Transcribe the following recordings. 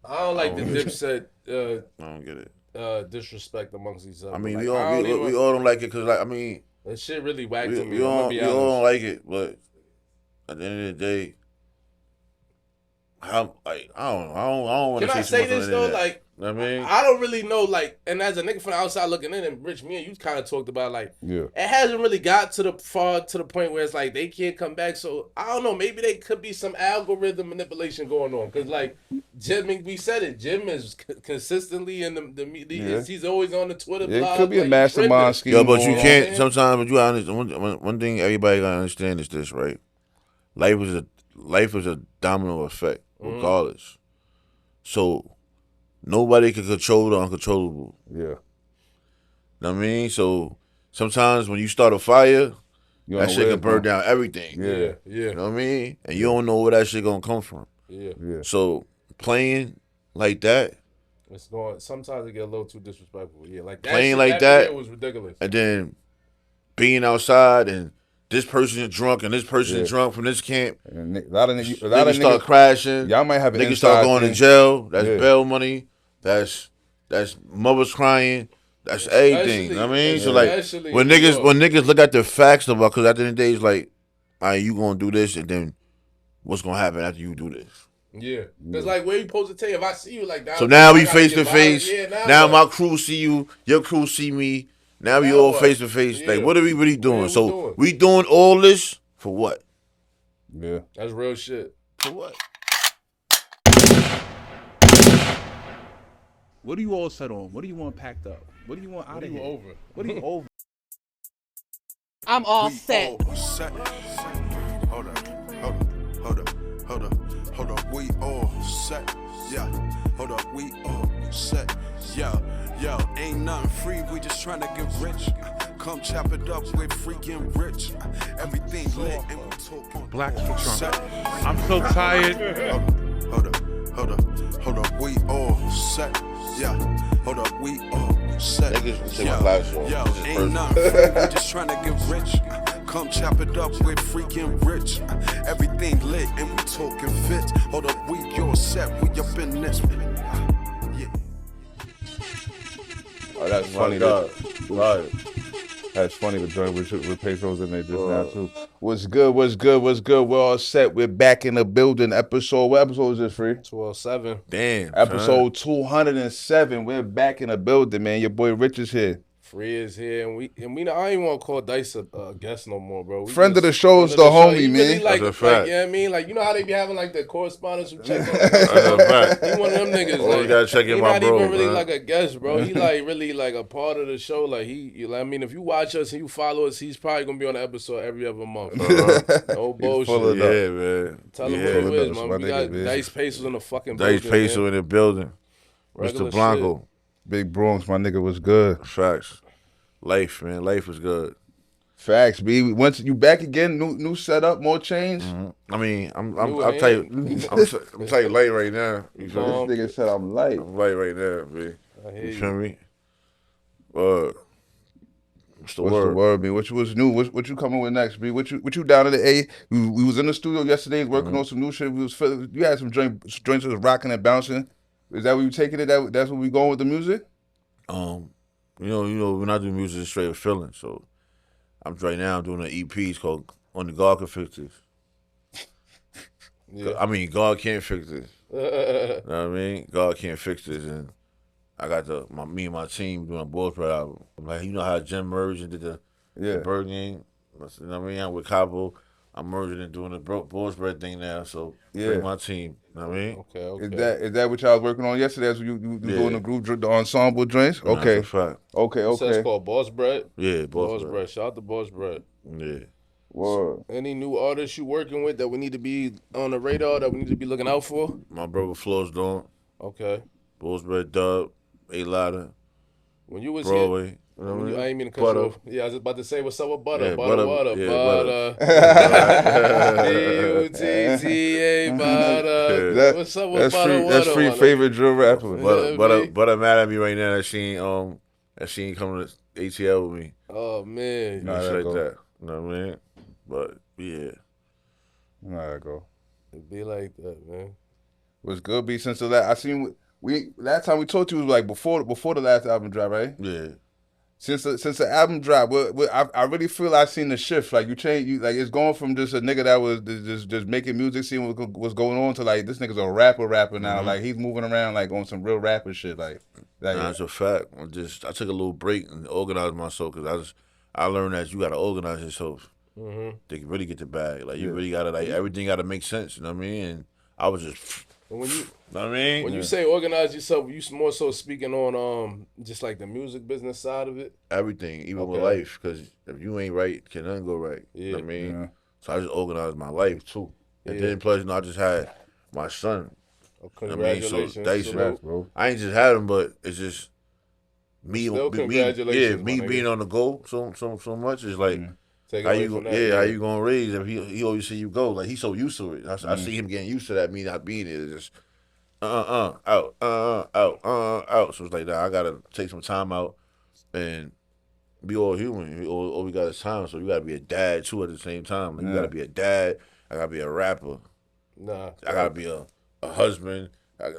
I don't like the Dipset I don't get it. disrespect amongst each other. I mean, Like I don't we even. all don't like it because, like, I mean, That shit really whacked to me. I'm gonna be we all don't honest. like it, but at the end of the day, how like I don't want Can to I say too say much on the this though? internet. Like, You know what I mean? I don't really know. Like, and as a nigga from the outside looking in, and Rich, me and you kind of talked about like, Yeah. it hasn't really got to the far to the point where it's like they can't come back. So I don't know. Maybe they could be some algorithm manipulation going on. Cause like Jim, we said it. Jim is consistently in the media. Yeah. He's always on the Twitter It blog. could be a like, mastermind scheme. Yo, but you going on. can't sometimes. But you gotta understand one thing. Everybody gotta understand is this, right? Life is a domino effect, regardless. So nobody can control the uncontrollable. Yeah. Know what I mean? So sometimes when you start a fire, You that know shit where can it's burn going. down everything. Yeah. You know what I mean? And you don't know where that shit gonna come from. Yeah. So playing like that, It's going. Sometimes it get a little too disrespectful. Yeah, like that Playing shit, like that that, video was ridiculous. and then being outside and this person is drunk and this person is drunk from this camp. And a lot of Niggas start crashing. Y'all might have an Niggas start inside going to thing. jail. That's Yeah. bail money. That's mothers crying. That's everything. You know what I mean? So like Especially when in New niggas look at the facts about, because at the end of the day it's like, all right, you gonna do this, and then what's gonna happen after you do this? Yeah, because like where you supposed to tell you if I see you like that. So now we I gotta face get to face. violent. Yeah, Now what? my crew see you, your crew see me. Now we Now all what? face to face. Yeah. Like, what are we really doing? What we So doing? we doing all this for what? Yeah. That's real shit. For what? What do you all set on? What do you want packed up? What do you want out of here? Over. What do you over? I'm all set. Set. Hold up. We all set. Yeah. Hold up. We all set. Yeah. Yo, ain't nothing free. We just trying to get rich. Come chop it up with freaking rich. Everything lit and we talking. Blacks for Trump. Set. I'm so tired. Hold up. We all set. Yeah. Hold up. We all set. Niggas take my glasses off. Yo, This is ain't personal. nothing free. We just trying to get rich. Come chop it up with freaking rich. Everything lit and we talking fit. Hold up, we all set. We up in this. Yeah. Oh, that's funny. Right. That's funny. The joint with Payso's in there just now too. What's good? We're all set. We're back in the building. What episode is this, Free? 12-7. Damn. Episode 207. We're back in the building, man. Your boy Rich is here. Free is here, and we. I ain't want to call Dyce a guest no more, bro. Friend of the show is the homie, He man. really like, That's a fact. you know what I mean? Like, you know how they be having like the correspondence who check on. That's a fact. He one of them niggas. Always Like, gotta check in he my not bro, even really man. like a guest, bro. He like really like a part of the show. Like I mean, if you watch us and you follow us, he's probably gonna be on the episode every other month. No bullshit. full of Yeah, man. Tell him Yeah. who it is, That's man. my We nigga, got man. Dyce Payso in the fucking Dyce building, Payso man. in the building. Regular Mr. Blanco. Big Bronx, my nigga was good. Facts. Life, man. Life is good. Facts, B. Once you back again, new setup, more change. I mean, I'm New tell you, hand. I'm tell you light right now. You feel me? This nigga said I'm light. I'm light right now, B. I hear You you. feel me? What's the What's word? the word, B? What was new? What you coming with next, B? What you down at the A? We was in the studio yesterday working on some new shit. You had some joints that was rocking and bouncing. Is that where you taking it? That's where we going with the music? You know, when I do music, it's straight up feeling. So I'm right now doing an EP. It's called Only God Can Fix This. Yeah. I mean, God can't fix this. You know what I mean? God can't fix this, and I got me and my team doing a Boss Bread album. Like, you know how Jim merged and did the Bird Gang? You know what I mean? I'm with Cabo. I'm merging and doing the Boss Bread thing now. So bring my team. You know what I mean? Okay. Is that what y'all was working on yesterday? As you doing the group, the ensemble joints? Nah, Okay. that's a fact. Okay. So it's called Boss Bread. Yeah, Boss Bread. Shout out to Boss Bread. Yeah. Word. Any new artists you working with that we need to be on the radar, that we need to be looking out for? My brother Flo's doing. Okay. Boss Bread Dub, A Lotta, When you was Broadway. here, You know what I mean? I ain't mean to cut Butter. you off. Yeah, I was about to say what's up with butter. Yeah, butter. butter. B-U-T-T-A, butter. What's up with butter? That's free Water? favorite drill rapper. Butter mad at me right now that she ain't coming to ATL with me. Oh, man. Nah, Shit that like go. that. You know what I mean? But yeah. There I go. It be like that, man. Was good, B. Since the last, I seen last time we talked to you was like before the last album drop, right? Yeah. Since the album drop, I really feel I seen the shift. Like you change, like it's going from just a nigga that was just making music, seeing what's going on, to like this nigga's a rapper now. Like he's moving around like on some real rapper shit. Like that's a fact. I took a little break and organized myself because I learned that you gotta organize yourself to really get the bag. Like you really gotta everything gotta make sense. You know what I mean? And I was just. When you, know what I mean? When you say organize yourself, you more so speaking on just like the music business side of it? Everything, even with life, because if you ain't right, can nothing go right. Yeah. You know what I mean? So I just organized my life too. And then plus, I just had my son. Congratulations. I mean? So Dyce, bro. I ain't just had him, but it's just me being on the go so much is like how you gonna raise if he always see you go, like he's so used to it. I see him getting used to that, me not being there, just out. So it's like that. I gotta take some time out and be all human. All we got is time, so you gotta be a dad too at the same time. Like, you gotta be a dad. I gotta be a rapper. I gotta be a husband. I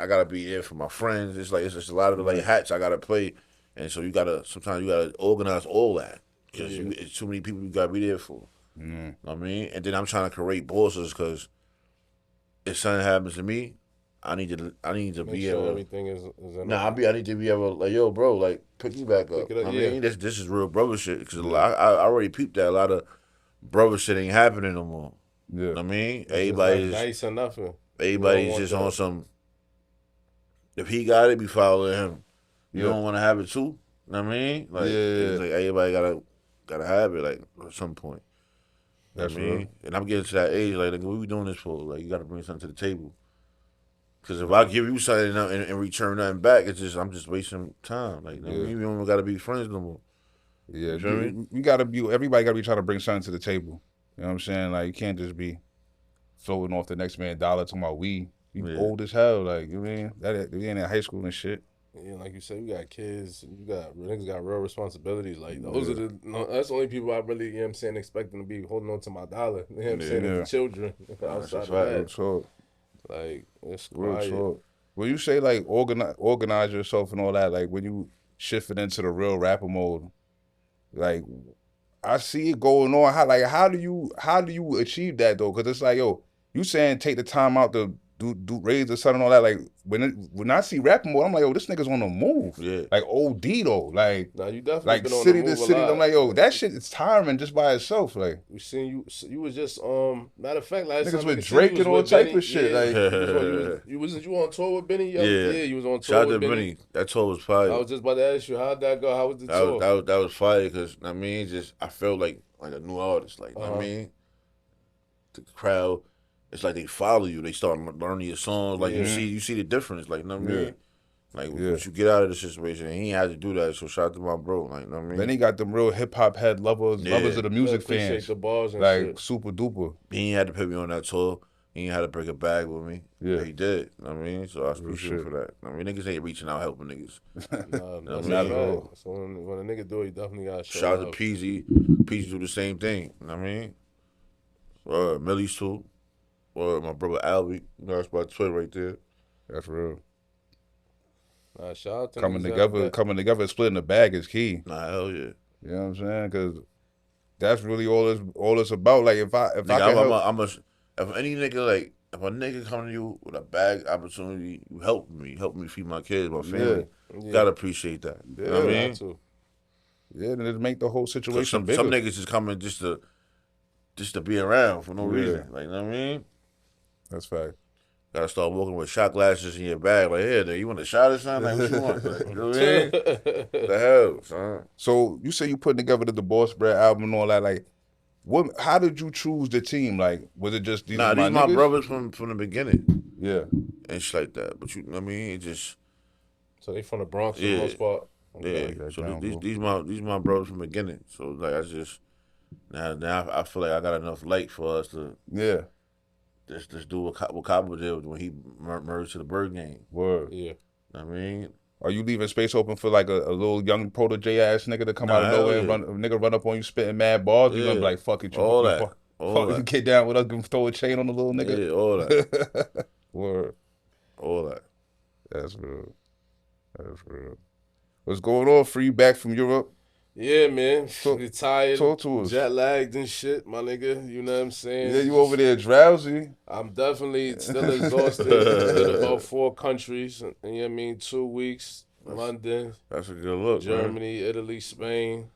gotta be there for my friends. It's just a lot of like hats I gotta play, and so sometimes you gotta organize all that. Because it's too many people you gotta be there for. You know what I mean? And then I'm trying to create bosses because if something happens to me, I need to be able. Everything is I need to be able, like, yo, bro, like, pick you back up. I mean, this is real brother shit. Because I already peeped that a lot of brother shit ain't happening no more. Yeah. You know what I mean? Everybody's nice or nothing. Everybody's just on some. If he got it, be following him. You don't want to have it too. You know what I mean? Like, it's like everybody gotta have it, like, at some point. That's right. And I'm getting to that age, like, what we doing this for? Like, you gotta bring something to the table. Because if I give you something and return nothing back, it's just I'm just wasting time. Like, you know what I mean? We don't gotta be friends no more. Yeah, you gotta be. Everybody gotta be trying to bring something to the table. You know what I'm saying? Like, you can't just be floating off the next man dollar talking about we. You old as hell. Like, you mean that we ain't in high school and shit. Yeah, like you said, you got kids, niggas got real responsibilities. Like, those are that's the only people I really, you know what I'm saying, expecting to be holding on to my dollar. You know what I'm saying? The children outside of that. Like, it's quiet. When you say, like, organize yourself and all that, like, when you shift it into the real rapper mode, like, I see it going on. How do you achieve that, though? Because it's like, yo, you saying take the time out to do raise the son and all that. Like, when I see rapping mode, I'm like, yo, this nigga's on the move. Yeah. Like OD though. Like, nah, you definitely like been city on the to move city. I'm like, yo, that shit is tiring just by itself. Like, we seen you was just matter of fact, last niggas time with Drake and all type of shit. Like, you on tour with Benny? Yeah, you was on tour Shout with Benny. That tour was fire. I was just about to ask you, how'd that go? How was the tour? That was fire because I mean, I felt like a new artist. Like, you know what I mean, the crowd. It's like they follow you. They start learning your songs. Like, you see the difference. Like, you know what I mean? Like, once you get out of the situation, he ain't had to do that. So shout out to my bro. Like, you know what I mean? Then he got them real hip hop head lovers of the music fans. The bars and like shit. Super duper. He ain't had to put me on that tour. He ain't had to break a bag with me. Yeah, he did. You know what I mean? So I appreciate him for that. I mean, niggas ain't reaching out helping niggas. Not at all. So when a nigga do it, he definitely got to show shout out to Peasy. Peasy do the same thing. You know what I mean? Millie's too. Or my brother Albie, that's my twin right there. That's real. Shout out to coming together, and splitting the bag is key. Nah, hell yeah. You know what I'm saying? Because that's really all it's about. Like if a nigga come to you with a bag opportunity, you help me feed my kids, my family. Yeah. Gotta appreciate that. You know what I mean? Yeah, and it make the whole situation bigger. Some niggas just coming just to be around for no reason. Like, you know what I mean? That's fact. Gotta start walking with shot glasses in your bag. Like, hey, you want a shot or something? Like, what you want? Like, you know what I mean? The hell, son. So you say you putting together the Boss Bread album and all that. Like, how did you choose the team? Like, was it just these? These my brothers from the beginning. Yeah, and shit like that. But you know what I mean? It just. So they from the Bronx for the most part. Okay. Yeah. So these my brothers from the beginning. So like I just now I feel like I got enough light for us to just do what Cabo did when he merged to the Bird Gang. Word. Yeah. I mean, are you leaving space open for like a little young protege ass nigga to come out of nowhere and run up on you spitting mad balls? You gonna be like, fuck it, all that. Get down with us and throw a chain on the little nigga. Yeah, all that. Word. That's real. That's real. What's going on? Free back from Europe? Yeah, man. Talk- Tired, talk to us. jet lagged and shit, my nigga. You know what I'm saying? Yeah, you over there drowsy? I'm definitely still exhausted. Did about 4 countries. You know what I mean? 2 weeks. London, That's a good look, Germany, Italy, Spain.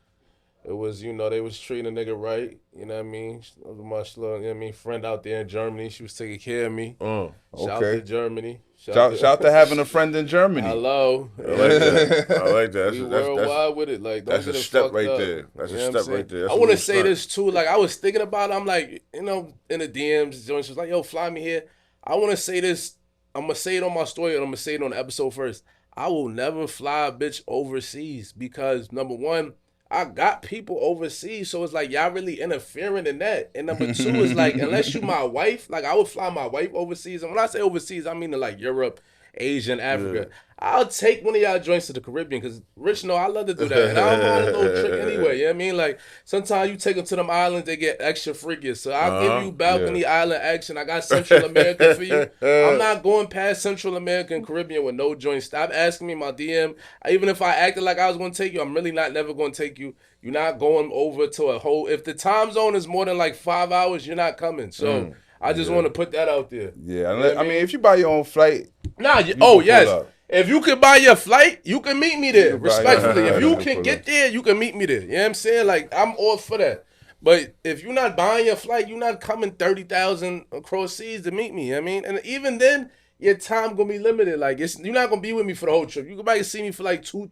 It was, you know, they was treating a nigga right. You know what I mean? That was my little, you know what I mean, friend out there in Germany. She was taking care of me. man. Shout out to Germany. Shout to having a friend in Germany. Hello. I like that. I like that. We worldwide with it. Like, don't that's get a it step fucked right up. there. That's You a know what I'm step right saying? there. That's I a want to little say stunt. this too. Like, I was thinking about it. I'm like, you know, in the DMs, Jones was like, yo, fly me here. I want to say this. I'm going to say it on my story and I'm going to say it on the episode first. I will never fly a bitch overseas because, number one, I got people overseas, so it's like y'all really interfering in that. And number 2 is like, unless you my wife, like I would fly my wife overseas. And when I say overseas, I mean to like Europe, Asia, and Africa. Yeah. I'll take one of y'all joints to the Caribbean because Rich know I love to do that. And I don't mind a little trick anyway. You know what I mean? Like sometimes you take them to them islands, they get extra freakier. So I'll give you balcony island action. I got Central America for you. I'm not going past Central America and Caribbean with no joints. Stop asking me my DM. Even if I acted like I was going to take you, I'm really never going to take you. You're not going over to a whole, if the time zone is more than like 5 hours, you're not coming. So I just want to put that out there. Yeah, I mean, if you buy your own flight. Nah, yes. If you can buy your flight, you can meet me there, respectfully. If you can get there, you can meet me there. You know what I'm saying? Like, I'm all for that. But if you're not buying your flight, you're not coming 30,000 across seas to meet me. You know what I mean? And even then, your time gonna be limited. Like, you're not gonna be with me for the whole trip. You can probably see me for like 2,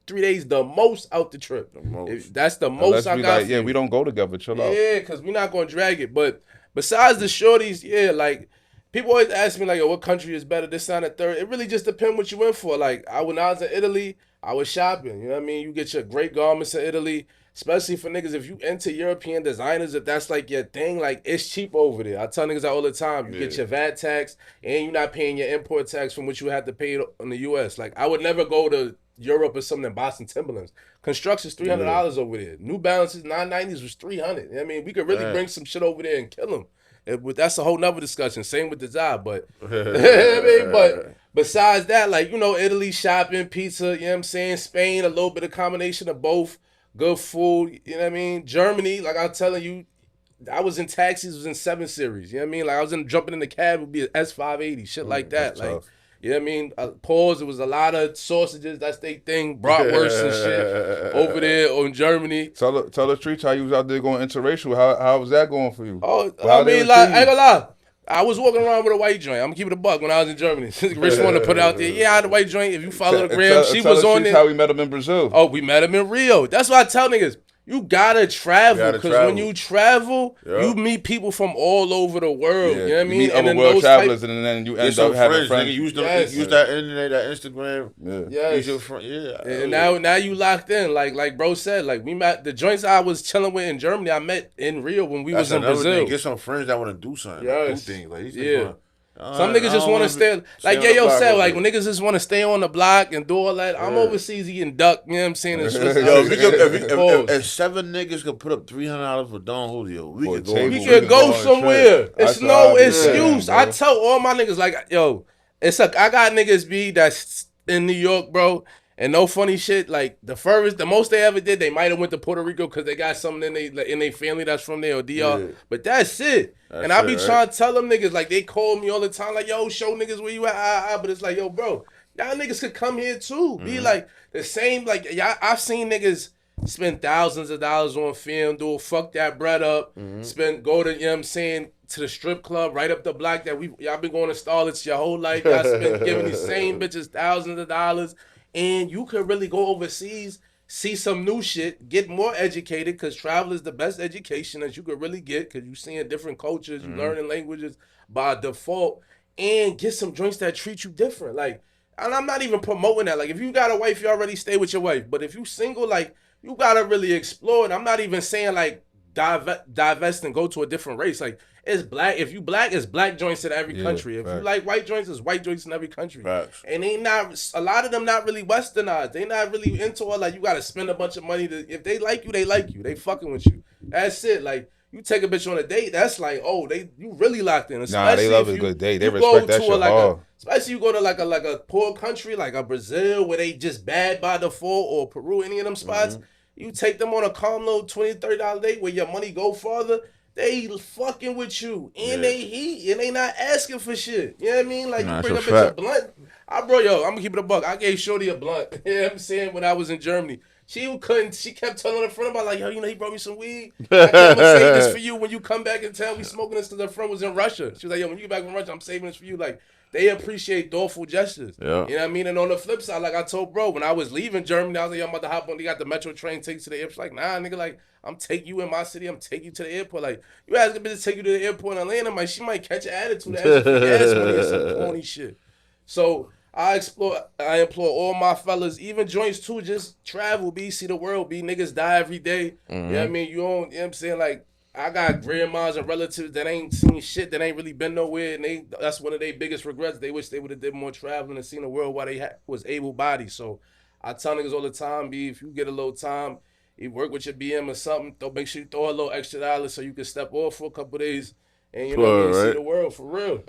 3 days, the most out the trip. That's the most I got. Like, yeah, we don't go together. Chill out. Yeah, because we're not gonna drag it. But besides the shorties, yeah, like, people always ask me, like, what country is better, this, and the third. It really just depends what you in for. Like, when I was in Italy, I was shopping. You know what I mean? You get your great garments in Italy, especially for niggas. If you into European designers, if that's, like, your thing, like, it's cheap over there. I tell niggas that all the time. You get your VAT tax, and you're not paying your import tax from what you have to pay in the U.S. Like, I would never go to Europe or something and buy some Timberlands. Construction's $300 over there. New Balances, 990s was $300. You know what I mean? We could really bring some shit over there and kill them. That's a whole nother discussion. Same with the job, but I mean, but besides that, like, you know, Italy shopping, pizza, you know what I'm saying? Spain, a little bit of combination of both. Good food, you know what I mean? Germany, like I'm telling you, I was in taxis, was in 7 Series, you know what I mean? Like I was jumping in the cab, it would be an S580, shit like that. Like, tough. You know what I mean? Pause. It was a lot of sausages. That's their thing. Bratwurst and shit over there in Germany. Tell the streets how you was out there going interracial. How was that going for you? Oh, I mean, like, I ain't gonna lie. I was walking around with a white joint. I'm gonna keep it a buck when I was in Germany. Rich wanted to put it out there. Yeah, I had a white joint. If you follow the gram, she was on there. How we met him in Brazil. Oh, we met him in Rio. That's what I tell niggas. You gotta travel because when you travel, you meet people from all over the world. You know what I mean? Meet other world travelers, and then you end up having friends. Use that internet, that Instagram. Use your friend. Yeah. And now you locked in. Like bro said, like we met the joints I was chilling with in Germany. I met in Rio when we was in Brazil. Get some friends that want to do something. Do things. Like, some niggas just want to stay. Like, yo said, like, when niggas just want to stay on the block and do all that. I'm overseas eating duck, you know what I'm saying? If 7 niggas could put up $300 for Don Julio, we could go somewhere. It's no excuse. I tell all my niggas, like, yo, I got niggas that's in New York, bro. And no funny shit, like the most they ever did, they might have went to Puerto Rico because they got something in their family that's from there or DR. Yeah. But that's it. And I be trying to tell them niggas, like they call me all the time, like, yo, show niggas where you at. But it's like, yo, bro, y'all niggas could come here too. Be like the same, like I've seen niggas spend thousands of dollars on FanDuel, fuck that bread up, go to, you know what I'm saying, to the strip club right up the block that y'all been going to Starlets your whole life. Y'all spent giving these same bitches thousands of dollars. And you could really go overseas, see some new shit, get more educated, because travel is the best education that you could really get, because you're seeing different cultures, you learning languages by default, and get some joints that treat you different. Like, and I'm not even promoting that. Like, if you got a wife, you already stay with your wife. But if you single, like, you got to really explore it. I'm not even saying, like, divest and go to a different race. Like, it's black. If you black, it's black joints in every country. If you like white joints, it's white joints in every country. Facts. And a lot of them not really westernized. They not really into it. Like, you got to spend a bunch of money if they like you, they like you. They fucking with you. That's it. Like, You take a bitch on a date, that's like, oh, you really locked in. Nah, they love a good date. They respect that shit hard. Especially you go to like a poor country, like a Brazil, where they just bad by default, or Peru, any of them spots. You take them on a calm little $20, $30 date where your money go farther. They fucking with you, and they heat, and they not asking for shit. You know what I mean? Like, you bring a bitch a blunt. I'm gonna keep it a buck. I gave Shorty a blunt. You know what I'm saying? When I was in Germany. She kept telling her friend about, like, yo, he brought me some weed. I'm gonna save this for you when you come back in town. We smoking this because her friend was in Russia. She was like, yo, when you get back from Russia, I'm saving this for you. Like, they appreciate thoughtful gestures. Yeah. You know what I mean? And on the flip side, like I told bro, when I was leaving Germany, I was like, yo, I'm about to hop on. They got the metro train, take you to the airport. She's like, nah, nigga, like, I'm take you in my city. I'm take you to the airport. Like, you ask a bitch to take you to the airport in Atlanta, like, she might catch an attitude to ask for gas money or some corny shit. So I implore all my fellas, even joints too, just travel, see the world, Niggas die every day. You know what I mean? You know what I'm saying? Like, I got grandmas and relatives that ain't seen shit, that ain't really been nowhere, and that's one of their biggest regrets. They wish they would have did more traveling and seen the world while they was able-bodied. So I tell niggas all the time, if you get a little time, you work with your BM or something, make sure you throw a little extra dollars so you can step off for a couple days and, you know, see the world for real.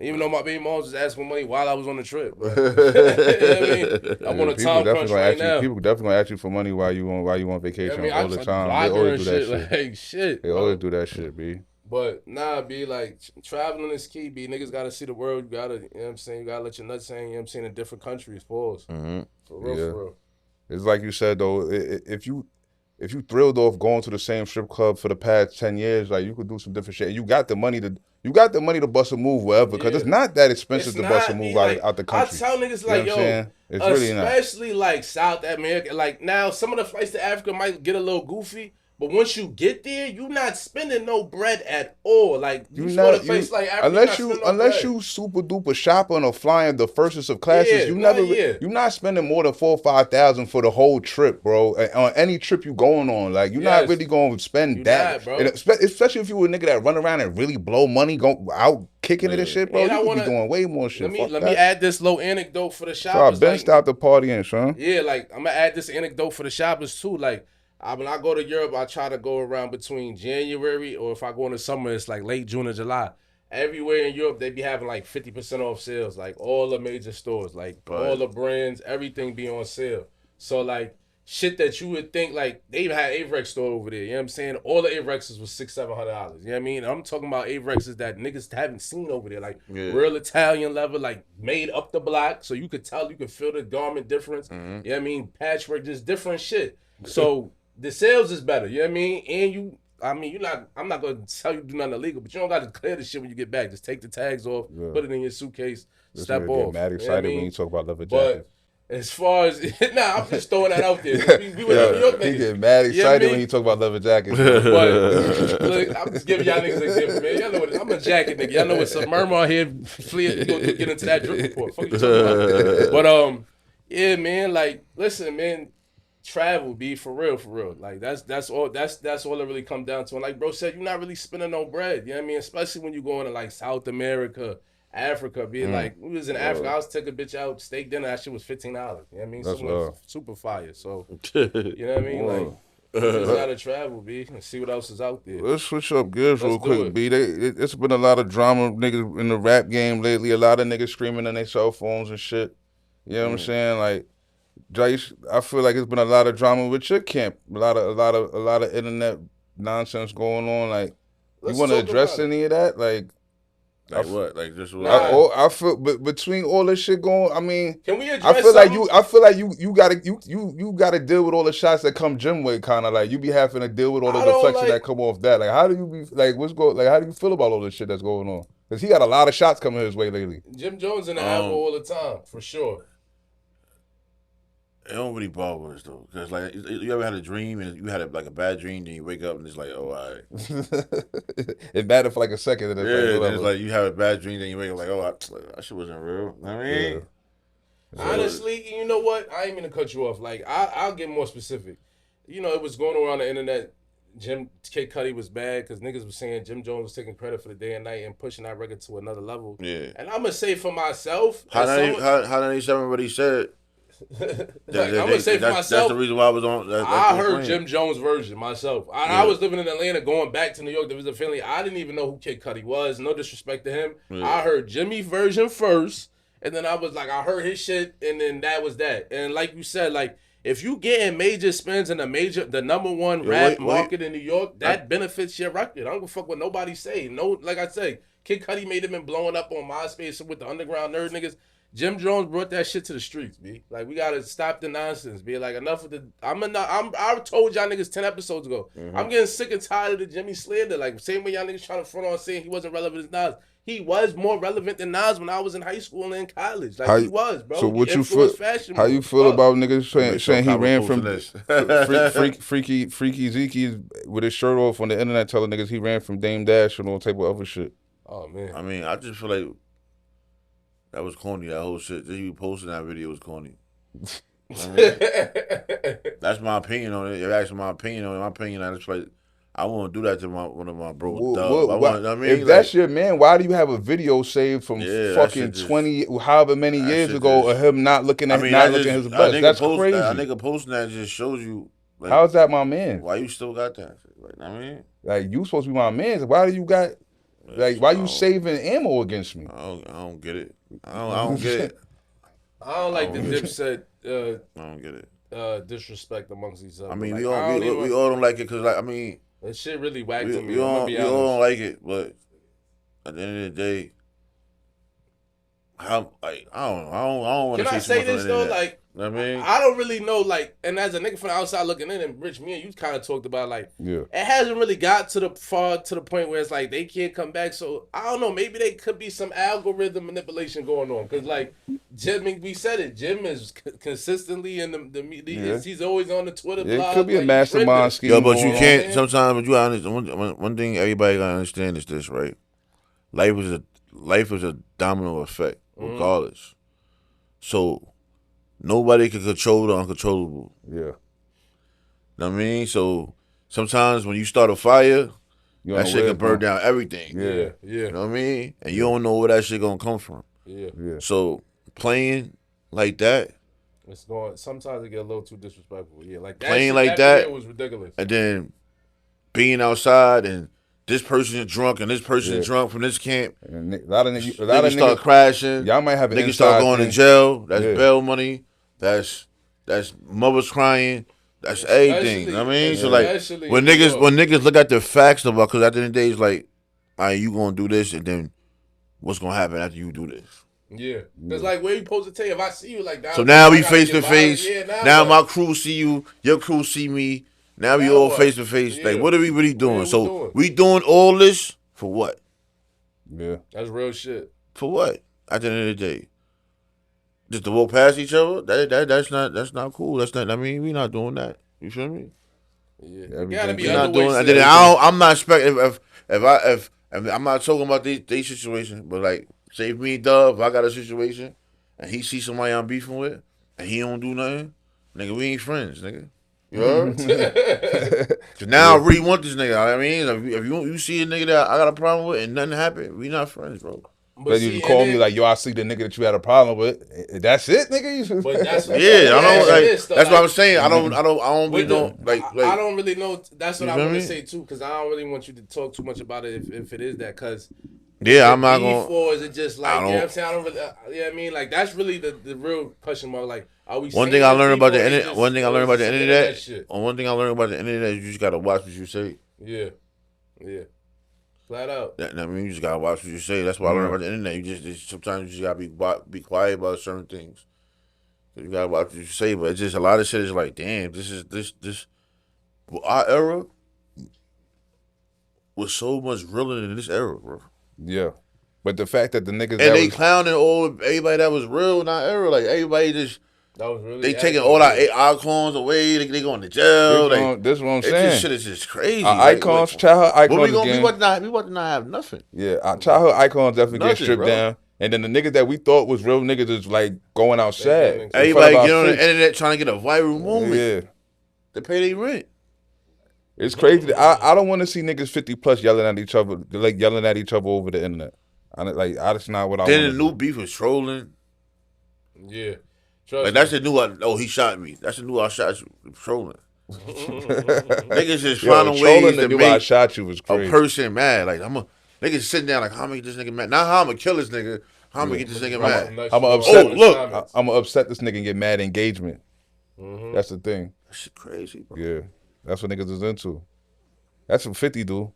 Even though my baby mom was just asking for money while I was on the trip. But, you know what I mean? I'm on a time crunch right now. People definitely gonna ask you for money while you on vacation all the time. They always do that shit. They always do that shit, B. But nah, like, traveling is key, Niggas gotta see the world. You gotta, you know what I'm saying? You gotta let your nuts hang, you know what I'm saying, in different countries, pause. For real. It's like you said, though, if you thrilled off going to the same strip club for the past 10 years, like, you could do some different shit. You got the money to bust a move wherever, because it's not that expensive to bust a move out the country. I tell niggas, like, yo, it's really especially like South America, like, now some of the flights to Africa might get a little goofy, but once you get there, you're not spending no bread at all. Like, you go to a place like Africa, unless you super duper shopping or flying the firstest of classes, you're not spending more than $4,000 or $5,000 for the whole trip, bro. On any trip you going on, like, you're not really going to spend that, bro. And especially if you a nigga that run around and really blow money, go out kicking it and shit, bro. You could be doing way more shit. Let me add this little anecdote for the shoppers. So I've been stopped the partying, son. Yeah, like, I'm gonna add this anecdote for the shoppers too, like. When I go to Europe, I try to go around between January, or if I go in the summer, it's like late June or July. Everywhere in Europe, they be having like 50% off sales, like all the major stores, like all the brands, everything be on sale. So like shit that you would think, like, they even had Averex store over there, you know what I'm saying? All the Averexes was $600-$700, you know what I mean? I'm talking about Averexes that niggas haven't seen over there, like real Italian leather, like made up the block, so you could tell, you could feel the garment difference, you know what I mean? Patchwork, just different shit. So the sales is better, you know what I mean? And I'm not gonna tell you to do nothing illegal, but you don't gotta clear the shit when you get back. Just take the tags off, put it in your suitcase, step off. Get mad excited when you talk about leather jackets. But as far as I'm just throwing that out there. We were New York niggas. He get mad excited when you talk about leather jackets. But look, I'm just giving y'all niggas an example, man. Y'all know what I'm a jacket nigga. Y'all know what's a murmur out here. Flee, get into that drip report. Fuck you talking about. But yeah, man. Like, listen, man. Travel, for real. Like, that's all it really come down to. And like bro said, you're not really spending no bread. You know what I mean? Especially when you going to like South America, Africa. Like, we was in Africa, I was taking a bitch out, steak dinner, that shit was $15. You know what I mean? That's super fire. So, you know what I mean? Like, you just gotta travel, and see what else is out there. Let's switch up gears real quick, It's been a lot of drama, niggas, in the rap game lately. A lot of niggas screaming on their cell phones and shit. You know what I'm saying? Like, Dyce, I feel like it's been a lot of drama with your camp. A lot of internet nonsense going on. Like, you want to address any of that? Like what? Like, just what? I feel, but between all this shit going, I mean, can we address? I feel like you gotta deal with all the shots that come Jim way. Kind of like you be having to deal with all the deflection that come off that. Like, how do you be like? How do you feel about all this shit that's going on? Because he got a lot of shots coming his way lately. Jim Jones in the album all the time, for sure. It don't really bother us though, because like, you ever had a dream and you had a bad dream, then you wake up and it's like, oh, all right. It mattered for like a second. And it's like you have a bad dream, then you wake up like, oh, that shit wasn't real. I mean, honestly, you know what? I ain't mean to cut you off. Like, I'll get more specific. You know, it was going around the internet. Kid Cudi was bad because niggas was saying Jim Jones was taking credit for the day and night and pushing that record to another level. Yeah. And I'm gonna say for myself, how 97 what he said. I'm gonna say for myself, that's the reason why I was on. I heard Jim Jones' version myself. I was living in Atlanta, going back to New York. There was a family. I didn't even know who Kid Cudi was. No disrespect to him. Yeah. I heard Jimmy's version first, and then I was like, I heard his shit, and then that was that. And like you said, like if you getting major spins in the #1 rap market in New York, that benefits your record. I don't give a fuck what nobody say. No, like I say, Kid Cudi made him and blowing up on MySpace with the underground nerd niggas. Jim Jones brought that shit to the streets, B. Like, we gotta stop the nonsense, B. Like, enough of the. I told y'all niggas 10 episodes ago. Mm-hmm. I'm getting sick and tired of the Jimmy Slander. Like, same way y'all niggas trying to front on saying he wasn't relevant as Nas. He was more relevant than Nas when I was in high school and in college. Like, he was, bro. So what you feel? How you feel about niggas saying he ran from Freaky Zeke with his shirt off on the internet, telling niggas he ran from Dame Dash and all type of other shit? Oh man. I mean, I just feel like. That was corny, that whole shit. That you posting that video was corny. I mean, that's my opinion on it. You're asking my opinion on it. My opinion on it, like, I won't do that to one of my bros. If that's your man, why do you have a video saved from fucking 20, however many years ago of him not looking at his best? That's crazy. A nigga posting that just shows you. Like, how's that my man? Why you still got that? Like, I mean, like you supposed to be my man. Why do you got? Like, why you saving ammo against me? I don't get it. I don't get it. I don't like the Dipset. I don't get it. Disrespect amongst each other. I mean, like, we all don't like it because, like, I mean, that shit really whacked to me. We all don't like it, but at the end of the day, I don't want to. Can I say this though? Like, I mean, I don't really know. Like, and as a nigga from the outside looking in, and Rich, me and you kind of talked about like, it hasn't really got to the point where it's like they can't come back. So I don't know. Maybe they could be some algorithm manipulation going on because like Jim, we said it. Jim is consistently in the media. He's always on the Twitter. Blog, it could be a mastermind scheme. Yo, but you can't. Sometimes, but you understand. One thing everybody gotta understand is this, right? Life is a domino effect, regardless. So. Nobody can control the uncontrollable. Yeah. Know what I mean? So sometimes when you start a fire, that shit can burn down everything. Yeah. You know what I mean? And you don't know where that shit gonna come from. Yeah. So playing like that. Sometimes it get a little too disrespectful. Yeah, like that playing like that was ridiculous. And then being outside and this person is drunk and this person is drunk from this camp. And a lot of niggas start crashing. Y'all might have an niggas start going to jail. That's bail money. That's mothers crying. That's everything. You know what I mean? So like when niggas look at the facts about, because at the end of the day it's like, all right, you gonna do this and then what's gonna happen after you do this? Yeah. Because like where you supposed to tell you if I see you like that. So now we face to face. Now my crew see you, your crew see me. Now we all face to face. Like, what are we really doing? So we doing all this for what? Yeah. That's real shit. For what? At the end of the day. Just to walk past each other? That's not cool. That's not. I mean, we not doing that. You feel me? Yeah. You gotta be not doing. And then I'm not expecting if I'm not talking about they situation, but like say if me and Dub, if I got a situation and he see somebody I'm beefing with and he don't do nothing, nigga, we ain't friends, nigga. You heard? Cause now I really want this nigga. I mean, if you see a nigga that I got a problem with and nothing happened, we not friends, bro. But you call me like, yo, I see the nigga that you had a problem with. That's it, nigga. But that's I don't like. That's what I'm saying. I don't really know. Like, I don't really know. That's what I want to say too, because I don't really want you to talk too much about it if it is that, because. Yeah, I'm not going. Or is it just like, you know what I'm saying? I don't really, you know what I mean? Like, that's really the real question mark. Like, are we one thing I learned about the internet, one thing I learned about the internet, you just gotta watch what you say. Yeah. Flat out. I mean, you just gotta watch what you say. That's what I learned about the internet. You just sometimes you just gotta be quiet about certain things. You gotta watch what you say, but it's just a lot of shit is like, damn, this. Well, our era was so much realer than this era, bro. Yeah, but the fact that the niggas and they clowning everybody that was real in our era, like everybody just that was really they taking all our icons away. They going to jail. This is what I'm saying. This shit is just crazy. Icons, childhood icons. We want to not have nothing. Yeah, childhood icons definitely get stripped down. And then the niggas that we thought was real niggas is like going outside. Everybody get on the internet trying to get a viral moment. Yeah, they pay their rent. It's crazy. I don't want to see niggas 50 plus yelling at each other, like yelling at each other over the internet. That's not what I want. Then the new beef is trolling. Yeah. Trust Like, me. that's the new, he shot me. That's the new I shot you. Trolling. Niggas just finding trolling ways the to new I make shot you was a crazy. person mad. Like, niggas sitting down like, how I'm gonna get this nigga mad? Not how I'm gonna kill this nigga. How I'm gonna get this nigga mad? I'm gonna upset. Oh, look. I'm gonna upset this nigga and get mad engagement. That's the thing. That shit crazy, bro. Yeah, that's what niggas is into. That's what 50 do.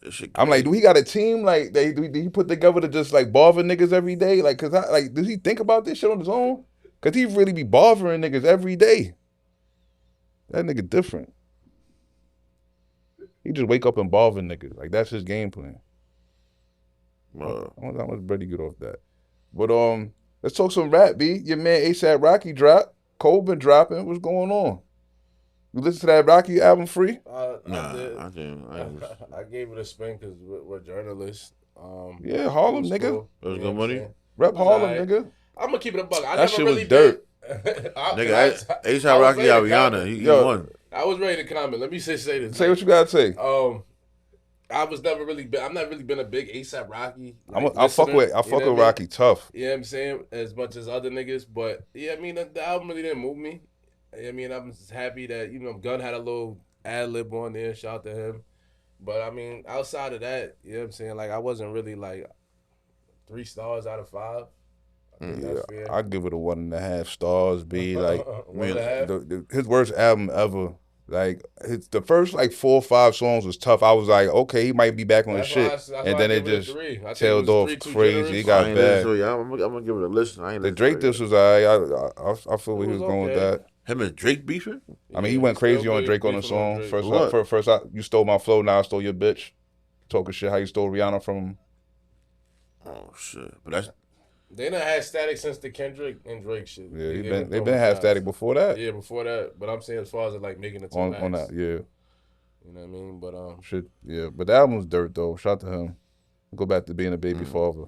That shit crazy. I'm like, do he got a team? Like, do he put together to just like bother niggas every day? Like, does he think about this shit on his own? Cause he really be bothering niggas every day. That nigga different. He just wake up and bother niggas. Like, that's his game plan. I wonder how much bread he get off that. But let's talk some rap, B. Your man ASAP Rocky dropped. Cole been dropping. What's going on? You listen to that Rocky album Free? Nah, I didn't. I gave it a spin because we're journalists. Yeah, Harlem, nigga. It was good money. Rep Harlem, nigga. I'm gonna keep it a buck. That shit was dirt. Nigga, ASAP Rocky out Rihanna. He won. I was ready to comment. Let me say this. Say what you gotta say. I was never really been. I've not really been a big ASAP Rocky. I fuck with Rocky tough. Yeah, you know what I'm saying, as much as other niggas, but yeah, I mean the album really didn't move me. I mean, I'm just happy that Gunn had a little ad lib on there. Shout out to him. But I mean, outside of that, you know what I'm saying, like I wasn't really like 3 stars out of 5. I give it a 1.5 stars. B like 1.5. His worst album ever. Like the first like 4 or 5 songs was tough. I was like, okay, he might be back on his shit, and then it just tailed off crazy. He got bad. I'm gonna give it a listen. The Drake this was I feel where he was going with that. Him and Drake beefing? I mean, he went crazy on Drake on the song. First, you stole my flow. Now I stole your bitch. Talking shit how you stole Rihanna from him. Oh shit! But that's. They done had static since the Kendrick and Drake shit. Yeah, they been had static before that. Yeah, before that. But I'm saying as far as like making it on that, yeah. You know what I mean? But shit, yeah. But the album's dirt though. Shout out to him. Go back to being a baby father.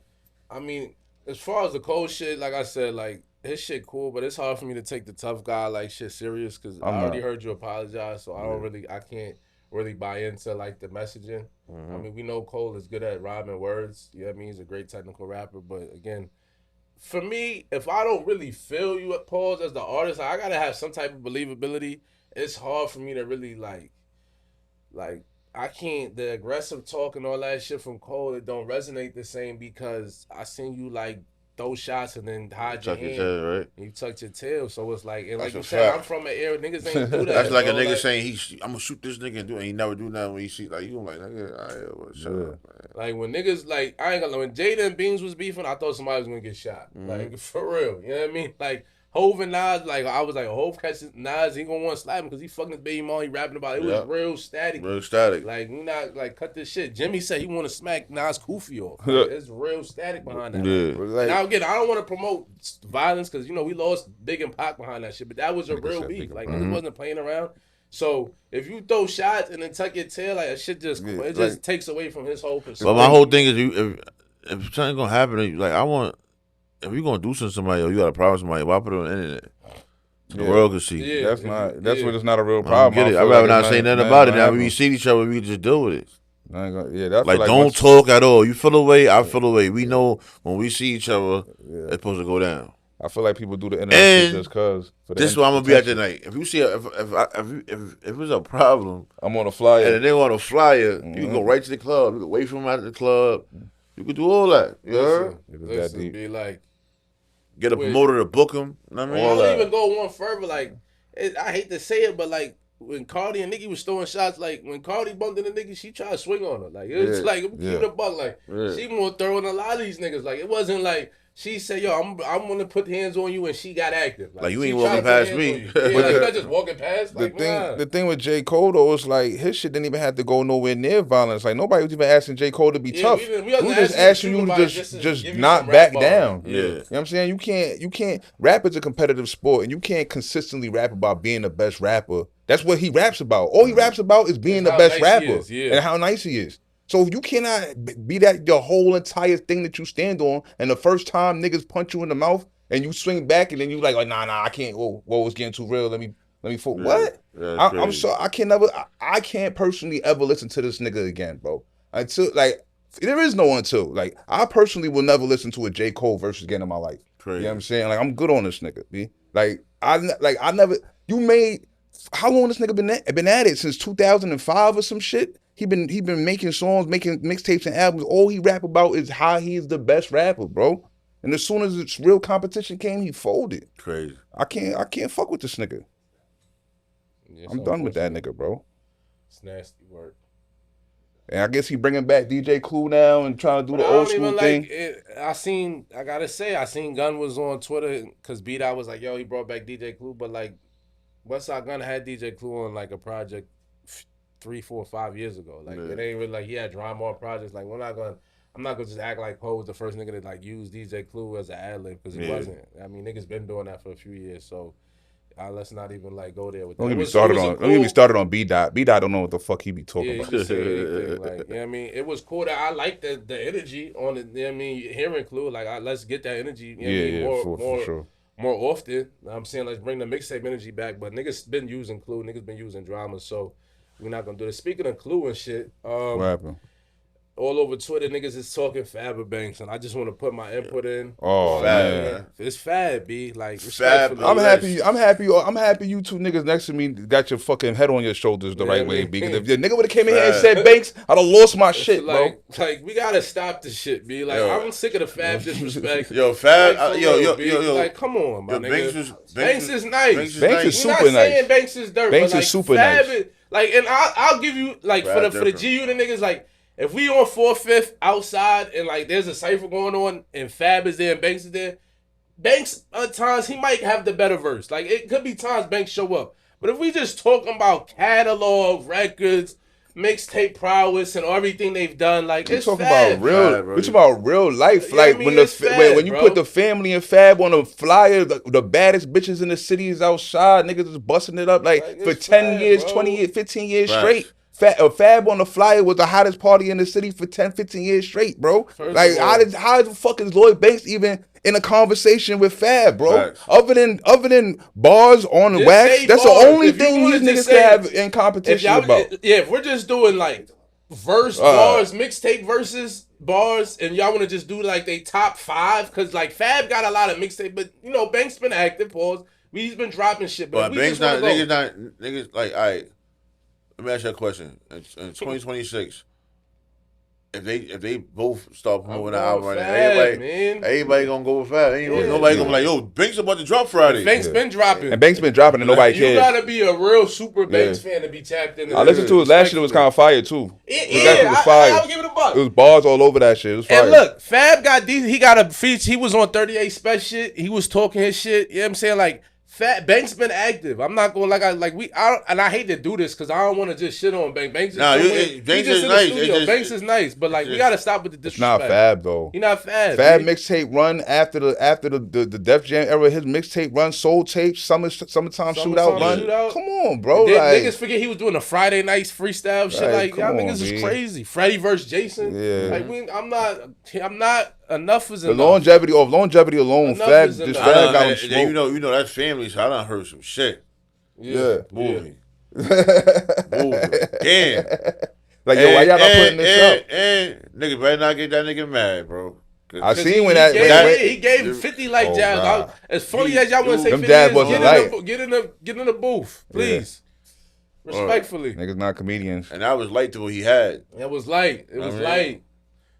I mean, as far as the Cole shit, like I said, like his shit cool, but it's hard for me to take the tough guy like shit serious because I already heard you apologize, so I can't really buy into like the messaging. I mean, we know Cole is good at rhyming words. You know what I mean? He's a great technical rapper, but again, for me, if I don't really feel you at pause as the artist, I gotta have some type of believability. It's hard for me to really like I can't, the aggressive talk and all that shit from Cole, it don't resonate the same because I seen you like throw shots and then hide your hand. Right? And you tucked your tail, so it's like, and like That's you a said, fact. I'm from an era, niggas ain't do that. That's like bro. a nigga saying I'm gonna shoot this nigga and do it, and he never do nothing when he see like you like nigga, shut up, man. Like when niggas like I ain't gonna when Jada and Beans was beefing, I thought somebody was gonna get shot. Like for real, you know what I mean? Like Hove and Nas, like I was like Hove catches Nas, he gonna want to slap him because he fucking his baby mom. He rapping about it. It was real static. Real static. Like we not like cut this shit. Jimmy said he want to smack Nas Kufi off. Like, it's real static behind that. Yeah. Now again, I don't want to promote violence because we lost Big and Pac behind that shit, but that was a real beef. Like niggas wasn't playing around. So if you throw shots and then tuck your tail, like that shit just it just takes away from his whole perspective. But my whole thing is if something's gonna happen, like I want. If you gonna do something to somebody or you got a problem with somebody, why put it on the internet? So the world can see. Yeah, that's what it's not a real problem. I get it. I'd rather not say nothing about it. Now when we see each other, we can just deal with it. That's like don't talk at all. You feel away, I feel away. We know when we see each other, it's supposed to go down. I feel like people do the internet just cause. This is where I'm gonna be at tonight. If you see if it's a problem, I'm on a flyer. And they on a flyer, you can go right to the club. You can wait for them at the club. You can do all that. You heard? Listen, be like. Get a promoter to book him. You know what I mean? I don't even go one further. Like, I hate to say it, but like when Cardi and Nicki was throwing shots, like when Cardi bumped into Nicki, she tried to swing on her. Like it was like keep it a buck. Like she more thorough than a lot of these niggas. Like it wasn't like she said, "Yo, I'm gonna put hands on you," and she got active. Like you ain't walking past me. Like you're not just walking past. Like, the thing with J. Cole though is like his shit didn't even have to go nowhere near violence. Like nobody was even asking J. Cole to be tough. We just asking you to just not back down. Yeah. You know what I'm saying? You can't rap is a competitive sport and you can't consistently rap about being the best rapper. That's what he raps about. All he raps about is being the best rapper and how nice he is. So you cannot be that your whole entire thing that you stand on, and the first time niggas punch you in the mouth and you swing back and then you like nah, I can't. Whoa, it's getting too real. Let me. What? I'm sorry. I can't personally ever listen to this nigga again, bro. Until like There is no until. Like, I personally will never listen to a J. Cole versus again in my life. Crazy. You know what I'm saying? Like, I'm good on this nigga, B. Like, I never, you made, how long this nigga been at it? Since 2005 or some shit? He been making songs, making mixtapes and albums. All he rap about is how he's the best rapper, bro. And as soon as it's real competition came, he folded. Crazy. I can't fuck with this nigga. Yeah, I'm done with that nigga, bro. It's nasty work. And I guess he bringing back DJ Clue now and trying to do the old school thing. I seen Gun was on Twitter because B-Dot was like, yo, he brought back DJ Clue, but like, Westside Gun had DJ Clue on like a project 3, 4, 5 years ago. Like, it ain't really like he had drama on projects. Like, I'm not gonna just act like Poe was the first nigga to like use DJ Clue as an ad-lib because he wasn't. I mean, niggas been doing that for a few years, so let's not even like go there with that. Don't get me started on B-Dot. B-Dot don't know what the fuck he be talking about. He just say anything. Like, you know what I mean? It was cool that I like the energy on it. You know what I mean? Hearing Clue, like, let's get that energy. You know what I mean? For sure. More often. I'm saying let's bring the mixtape energy back, but niggas been using Clue. Niggas been using drama, so we're not gonna do this. Speaking of Clue and shit, what happened? All over Twitter, niggas is talking Fab Banks, and I just want to put my input in. Oh, man. It's Fab, B. Like, Fab. I'm happy you two niggas next to me got your fucking head on your shoulders the right way, B. Because if the nigga would have came in here and said Banks, I'd have lost my shit, bro. Like, we gotta stop this shit, B. Like, I'm sick of the Fab disrespect. Yo, Fab, like, yo. Like, come on, my nigga. Banks is nice. Banks is super nice. We're not nice. saying Banks is dirt, Banks but like, is super Fab nice. Like, and I'll give you, like, for the G Unit niggas, like, if we on 4th, 5th outside and like there's a cipher going on and Fab is there and Banks is there, Banks at times he might have the better verse. Like it could be times Banks show up. But if we just talking about catalog, records, mixtape prowess and everything they've done, like it's talking Fab. about real. We talking about real life. Yeah, Like I mean, when you put the family and Fab on a flyer, the baddest bitches in the city is outside. Niggas is busting it up like for 10 years, bro. 20 years, 15 years straight. Fab on the flyer was the hottest party in the city for 10, 15 years straight, bro. Like, how the fuck is Lloyd Banks even in a conversation with Fab, bro? Other than bars on the wax, that's bars. The only thing these niggas can have in competition about. Yeah, if we're just doing like verse bars, mixtape versus bars, and y'all want to just do like they top 5, because like Fab got a lot of mixtape, but you know Banks been active. Pause. He's been dropping shit, but Banks niggas like all right. Let me ask you a question. In 2026, if they both start promoting the album right now, everybody gonna go with Fab. Nobody gonna be like, yo, Banks about to drop Friday. Banks been dropping. And Banks been dropping and nobody cares. You gotta be a real super Banks fan to be tapped into. I listened to it last year. It was kind of fire too. It was fire. I'll give it a buck. It was bars all over that shit. It was fire. And look, Fab got these. He got a feature. He was on 38 Special shit. He was talking his shit. You know what I'm saying? Like, Banks been active. I'm not going and I hate to do this because I don't want to just shit on Banks. Banks is nice. Banks is nice, but like we gotta stop with the disrespect. It's not Fab though. He not Fab. Fab mixtape run after the Def Jam era. His mixtape run, Soul Tape, summertime shootout run. Come on, bro. Niggas forget he was doing a Friday nights freestyle shit. Like y'all niggas is crazy. Freddie versus Jason. Yeah. Like I'm not. Enough is enough. The longevity alone, Fab got him smoked. You know that's family, so I done heard some shit. Yeah. Movie. Damn. Like, yo, why y'all not putting this up? Nigga better not get that nigga mad, bro. I seen when he gave 50 like jabs. As funny as y'all want to say 50 get in the booth, please. Yeah. Respectfully. Niggas not comedians. And that was light to what he had. It was light. It was light.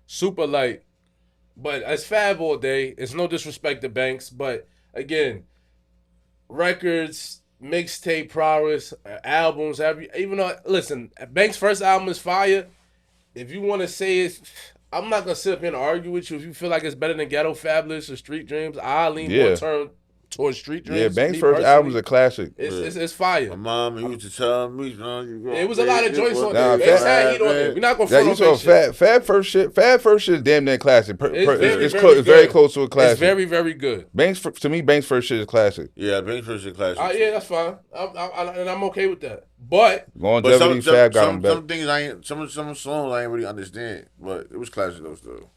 Super light. But it's Fab all day. It's no disrespect to Banks. But again, records, mixtape prowess, albums, even though, listen, Banks' first album is fire. If you want to say it, I'm not going to sit up here and argue with you. If you feel like it's better than Ghetto Fabulous or Street Dreams, I lean more towards Street Dreams. Yeah, Banks' first album is a classic. It's fire. My mom used to tell me, it was a lot of joints on there. Banks had heat on there. We're not going to front on shit. Fab first shit is damn near classic. It's very close to a classic. It's very, very good. To me, Banks' first shit is classic. Yeah, Banks' first shit is classic. Yeah, that's fine. And I'm okay with that. But longevity, Fab got him back. Some things some songs I ain't really understand, but it was classic though still.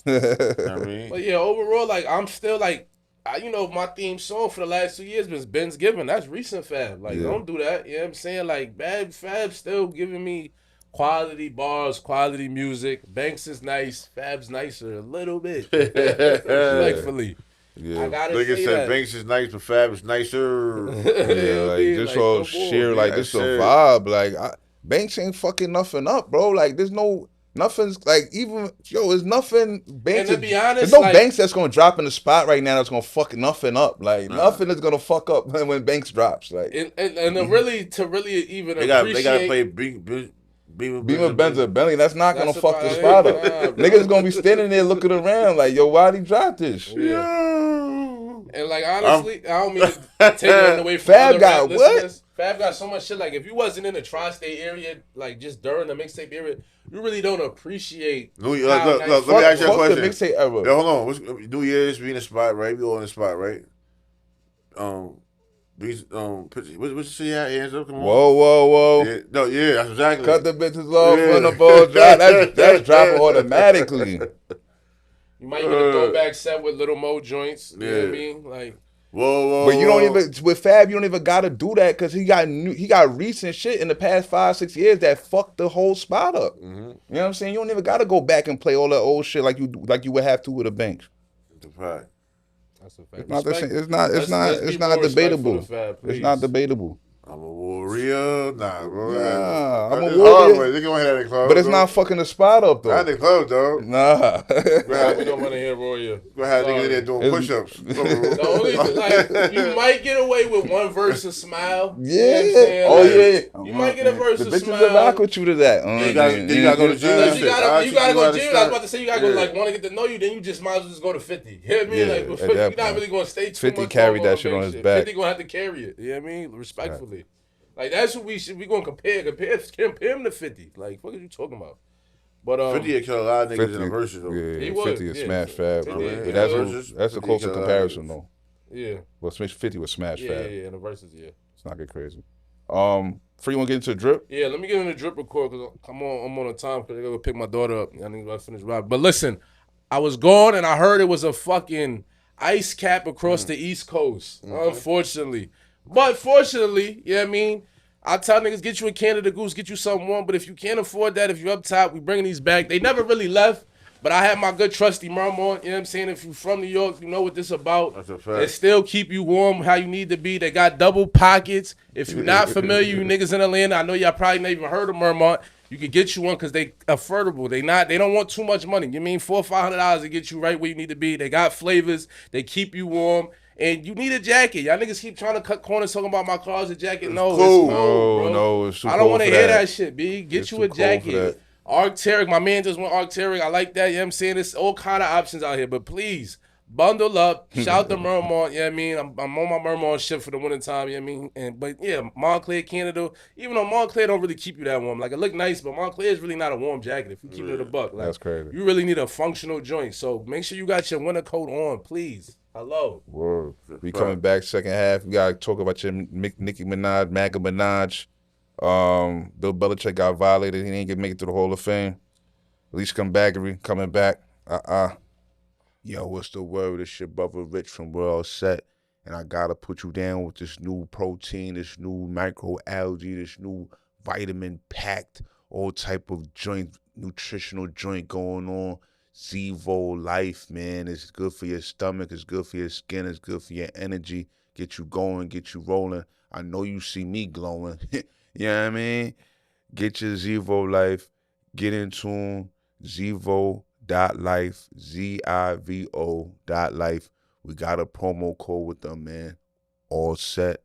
You know what I mean? But yeah, overall, like I'm still like, my theme song for the last 2 years was Ben's Given. That's recent Fab. Like, don't do that. You know what I'm saying? Like, bad Fab still giving me Quality bars, quality music. Banks is nice. Fab's nicer a little bit. Respectfully. Yeah. I gotta Nigga say said that. Banks is nice, but Fab is nicer. Yeah, like this all sheer, like this a vibe. Like Banks ain't fucking nothing up, bro. Like there's no nothing's like even there's nothing Banks. And to be honest, there's no Banks that's gonna drop in the spot right now that's gonna fuck nothing up. Like nothing is gonna fuck up when Banks drops. Like and really to really even they appreciate. gotta play Beamer Benz Bentley. That's not gonna fuck the spot up. Niggas gonna be standing there looking around like, yo, why'd he drop this? And like honestly, I don't mean to take it away from Fab other got rap what? listeners. Fab got so much shit. Like if you wasn't in the tri-state area, like just during the mixtape era, you really don't appreciate. Look, let me ask you a question. The mixtape era. Yo, hold on. New Year's, we in the spot, right? We all in the spot, right? These what's the shit? Hands up, come on. Whoa. Yeah, no, yeah, that's exactly. Cut the bitches off when the ball drop. That's dropping automatically. You might get a throwback set with Little Mo joints. You know what I mean? Like, whoa. But you don't even with Fab. You don't even gotta do that because he got recent shit in the past 5-6 years that fucked the whole spot up. You know what I'm saying? You don't even gotta go back and play all that old shit like you would have to with a Banks. The fact. that's a fact. It's not debatable. It's not debatable. I'm a warrior. Nah, bro. Nah, I'm a It's warrior. hard, they gonna have that in the club. But it's not fucking the spot up though. Not in the club, though. Nah. We don't want to hear Warrior. Gonna have niggas in there doing push-ups. The only like you might get away with one verse of Smile. Yeah. You know what I'm saying? Oh Like, yeah. You might get a verse The of bitches Smile. will rock with you to that. You gotta go to gym. Unless you gotta go to gym. I was about to say you gotta go Yeah. like want to get to know you, then you just might as well just go to 50. You know what I mean? Yeah, Like at 50, that you're not point. really gonna stay too 50 much. carried that shit on his back. 50 gonna have to carry it. You know what I mean? Respectfully. Like that's what we gonna compare him to 50. Like what are you talking about? But 50 would kill a lot of niggas in a versus, though. Yeah, He would, 50 is yeah. smash Fab. 50 But in that's a closer comparison though. Yeah. Well, 50 was smash Yeah, Fab. in the verses, yeah. Let's not get crazy. Free, you want to get into a drip? Yeah, let me get in the drip record because I'm on a time because I gotta pick my daughter up. I need to finish rap. But listen, I was gone and I heard it was a fucking ice cap across the East Coast. Unfortunately. But fortunately, you know what I mean? I tell niggas, get you a Canada Goose, get you something warm. But if you can't afford that, if you're up top, we bringing these back. They never really left. But I had my good trusty mom on, you know what I'm saying? If you from New York, you know what this about. That's a fact. They still keep you warm how you need to be. They got double pockets. If you're not familiar, you niggas in Atlanta, I know y'all probably never even heard of Mermont. You can get you one because they affordable. They don't want too much money. You mean $400 or $500 to get you right where you need to be. They got flavors. They keep you warm. And you need a jacket. Y'all niggas keep trying to cut corners talking about my closet jacket. No, cool. it's cold, bro. No, it's too I don't cold want to for hear that. that shit, B. Get It's you too a cold for jacket. that. Arc'teryx, my man just went Arc'teryx. I like that. You know what I'm saying? There's all kind of options out here. But please, bundle up. Shout to Mermont. You know what I mean? I'm on my Mermont shit for the winter time. You know what I mean? But yeah, Montclair, Canada. Even though Montclair don't really keep you that warm. Like, it look nice, but Montclair is really not a warm jacket if you keep it at a buck. Like, That's crazy. You really need a functional joint. So make sure you got your winter coat on, please. Hello. Word. We coming back second half. We gotta talk about your Nicki Minaj, MAGA Minaj. Bill Belichick got violated. He didn't get make it to the Hall of Fame. At least Scumbaggery coming back. Yo, what's the word? This shit brother Rich from World Set. And I gotta put you down with this new protein, this new microalgae, this new vitamin packed, all type of joint, nutritional joint going on. Zevo Life, man. It's good for your stomach. It's good for your skin. It's good for your energy. Get you going. Get you rolling. I know you see me glowing. You know what I mean? Get your Zevo Life. Get in tune. Zevo.life. ZIVO.life. We got a promo code with them, man. All set.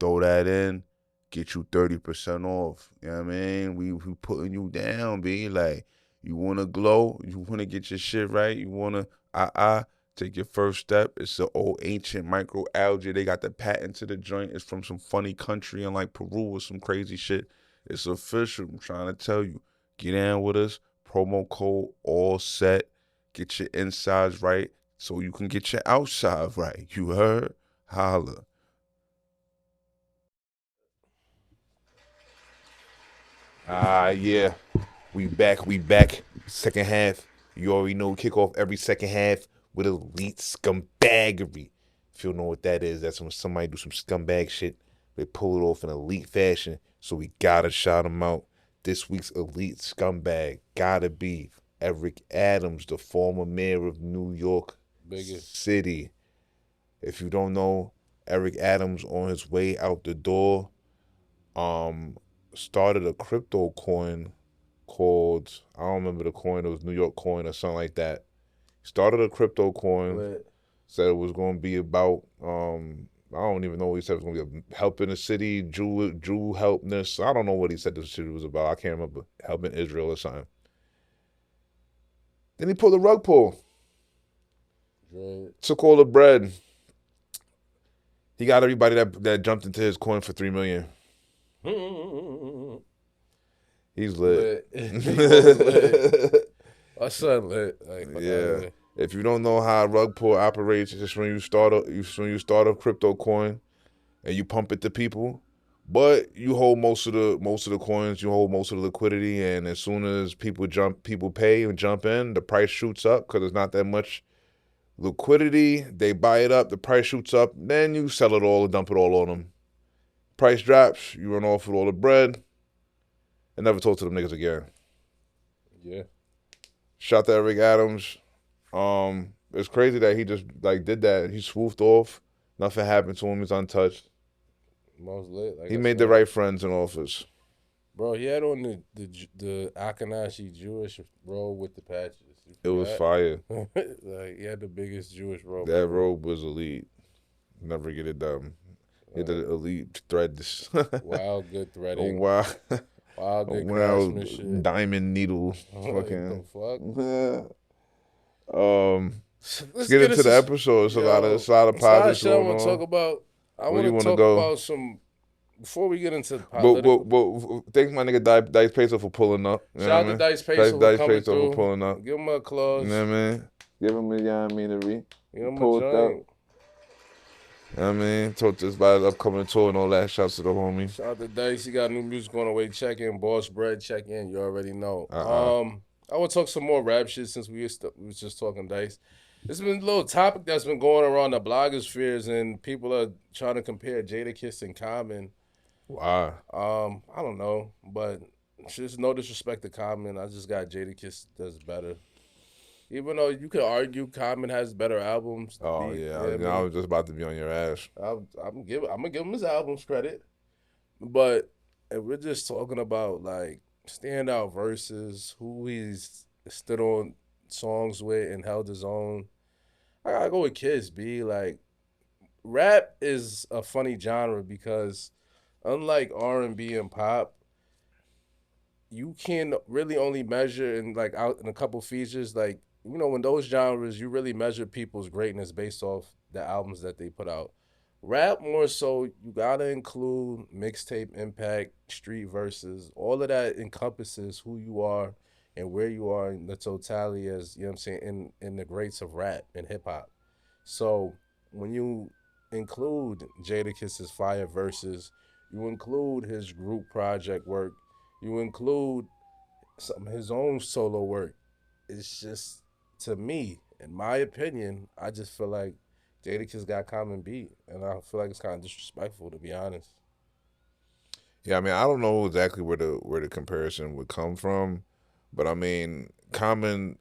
Throw that in. Get you 30% off. You know what I mean? We putting you down, B. Like, you want to glow? You want to get your shit right? You want to take your first step? It's the old ancient microalgae. They got the patent to the joint. It's from some funny country in like Peru or some crazy shit. It's official. I'm trying to tell you. Get in with us. Promo code all set. Get your insides right so you can get your outside right. You heard? Holla. Yeah. We back. Second half. You already know, kick off every second half with elite scumbaggery. If you don't know what that is, that's when somebody do some scumbag shit. They pull it off in elite fashion. So we gotta shout them out. this week's elite scumbag gotta be Eric Adams, the former mayor of New York City. If you don't know, Eric Adams on his way out the door, started a crypto coin called, I don't remember the coin, it was New York coin or something like that. Started a crypto coin, said it was going to be about, I don't even know what he said it was going to be, helping the city, Jew helpness. I don't know what he said this shit was about. I can't remember. Helping Israel or something. Then he pulled a rug pull. Right. Took all the bread. He got everybody that jumped into his coin for $3 million. He's lit. My son lit. Like, yeah. If you don't know how a rug pull operates, it's just when you start a crypto coin and you pump it to people, but you hold most of the coins, you hold most of the liquidity, and as soon as people pay and jump in, the price shoots up because there's not that much liquidity. They buy it up, the price shoots up, then you sell it all and dump it all on them. Price drops, you run off with all the bread, and never talk to them niggas again. Yeah. Shout to Eric Adams. It's crazy that he just did that. He swooped off. Nothing happened to him. He's untouched. Most lit. Like he made the right friends in office. Bro, he had on the Akanashi Jewish robe with the patches. It was fire. Like, he had the biggest Jewish robe. That robe was elite. Never get it done. He had the elite threads. Wild good threading. Wow. Wild good craftsmanship. Diamond needle. Fucking. Fuck. Let's get into the episode. It's a lot of positive shit I want to talk about. I want to talk about some. Before we get into political, but thanks my nigga Dyce Payso for pulling up. Shout out to Dyce Payso for pulling up. Give him a applause. You know what I mean? Give him a Give him a joint. I mean, talked to us about his upcoming tour and all that. Shouts to the homie. Shout out to Dyce. He got new music on the way. Check in. Boss Bread. Check in. You already know. I want to talk some more rap shit since we was just talking Dyce. It's been a little topic that's been going around the blogospheres, and people are trying to compare Jadakiss and Common. Why? I don't know, but just no disrespect to Common. I just got Jadakiss does better. Even though you could argue Common has better albums. Oh, yeah. I was just about to be on your ass. I'm going to give him his albums credit. But if we're just talking about, like, standout verses, who he's stood on songs with and held his own, I got to go with Kiss, B. Like, rap is a funny genre because unlike R&B and pop, you can really only measure in a couple features, like, you know, in those genres, you really measure people's greatness based off the albums that they put out. Rap, more so, you gotta include mixtape impact, street verses. All of that encompasses who you are and where you are in the totality as, you know what I'm saying, in the greats of rap and hip-hop. So when you include Jadakiss's fire verses, you include his group project work, you include some of his own solo work, it's just, to me, in my opinion, I just feel like Jadakiss got Common beat, and I feel like it's kind of disrespectful, to be honest. Yeah, I mean, I don't know exactly where the comparison would come from, but I mean, Common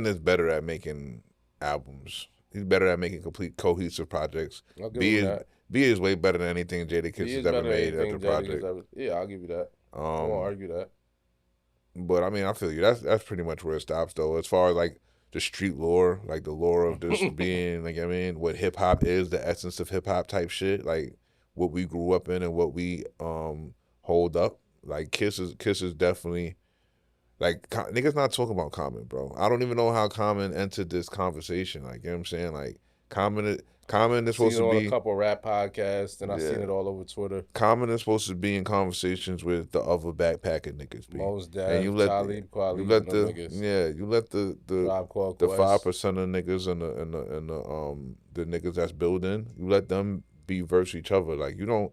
is better at making albums. He's better at making complete cohesive projects. B is way better than anything Jadakiss has ever made as a project. Yeah, I'll give you that. I won't argue that. But I mean, I feel you. That's pretty much where it stops, though. As far as like the street lore, like the lore of this being, like, I mean, what hip hop is, the essence of hip hop type shit, like what we grew up in and what we hold up. Like Kiss is definitely, like, niggas not talking about Common, bro. I don't even know how Common entered this conversation. Like, you know what I'm saying? Like, Common is supposed to be on a couple rap podcasts, and I've seen it all over Twitter. Common is supposed to be in conversations with the other backpacking niggas. Most Def, Talib Kweli, you let the 5% of niggas and the niggas that's building, you let them be versus each other. Like, you don't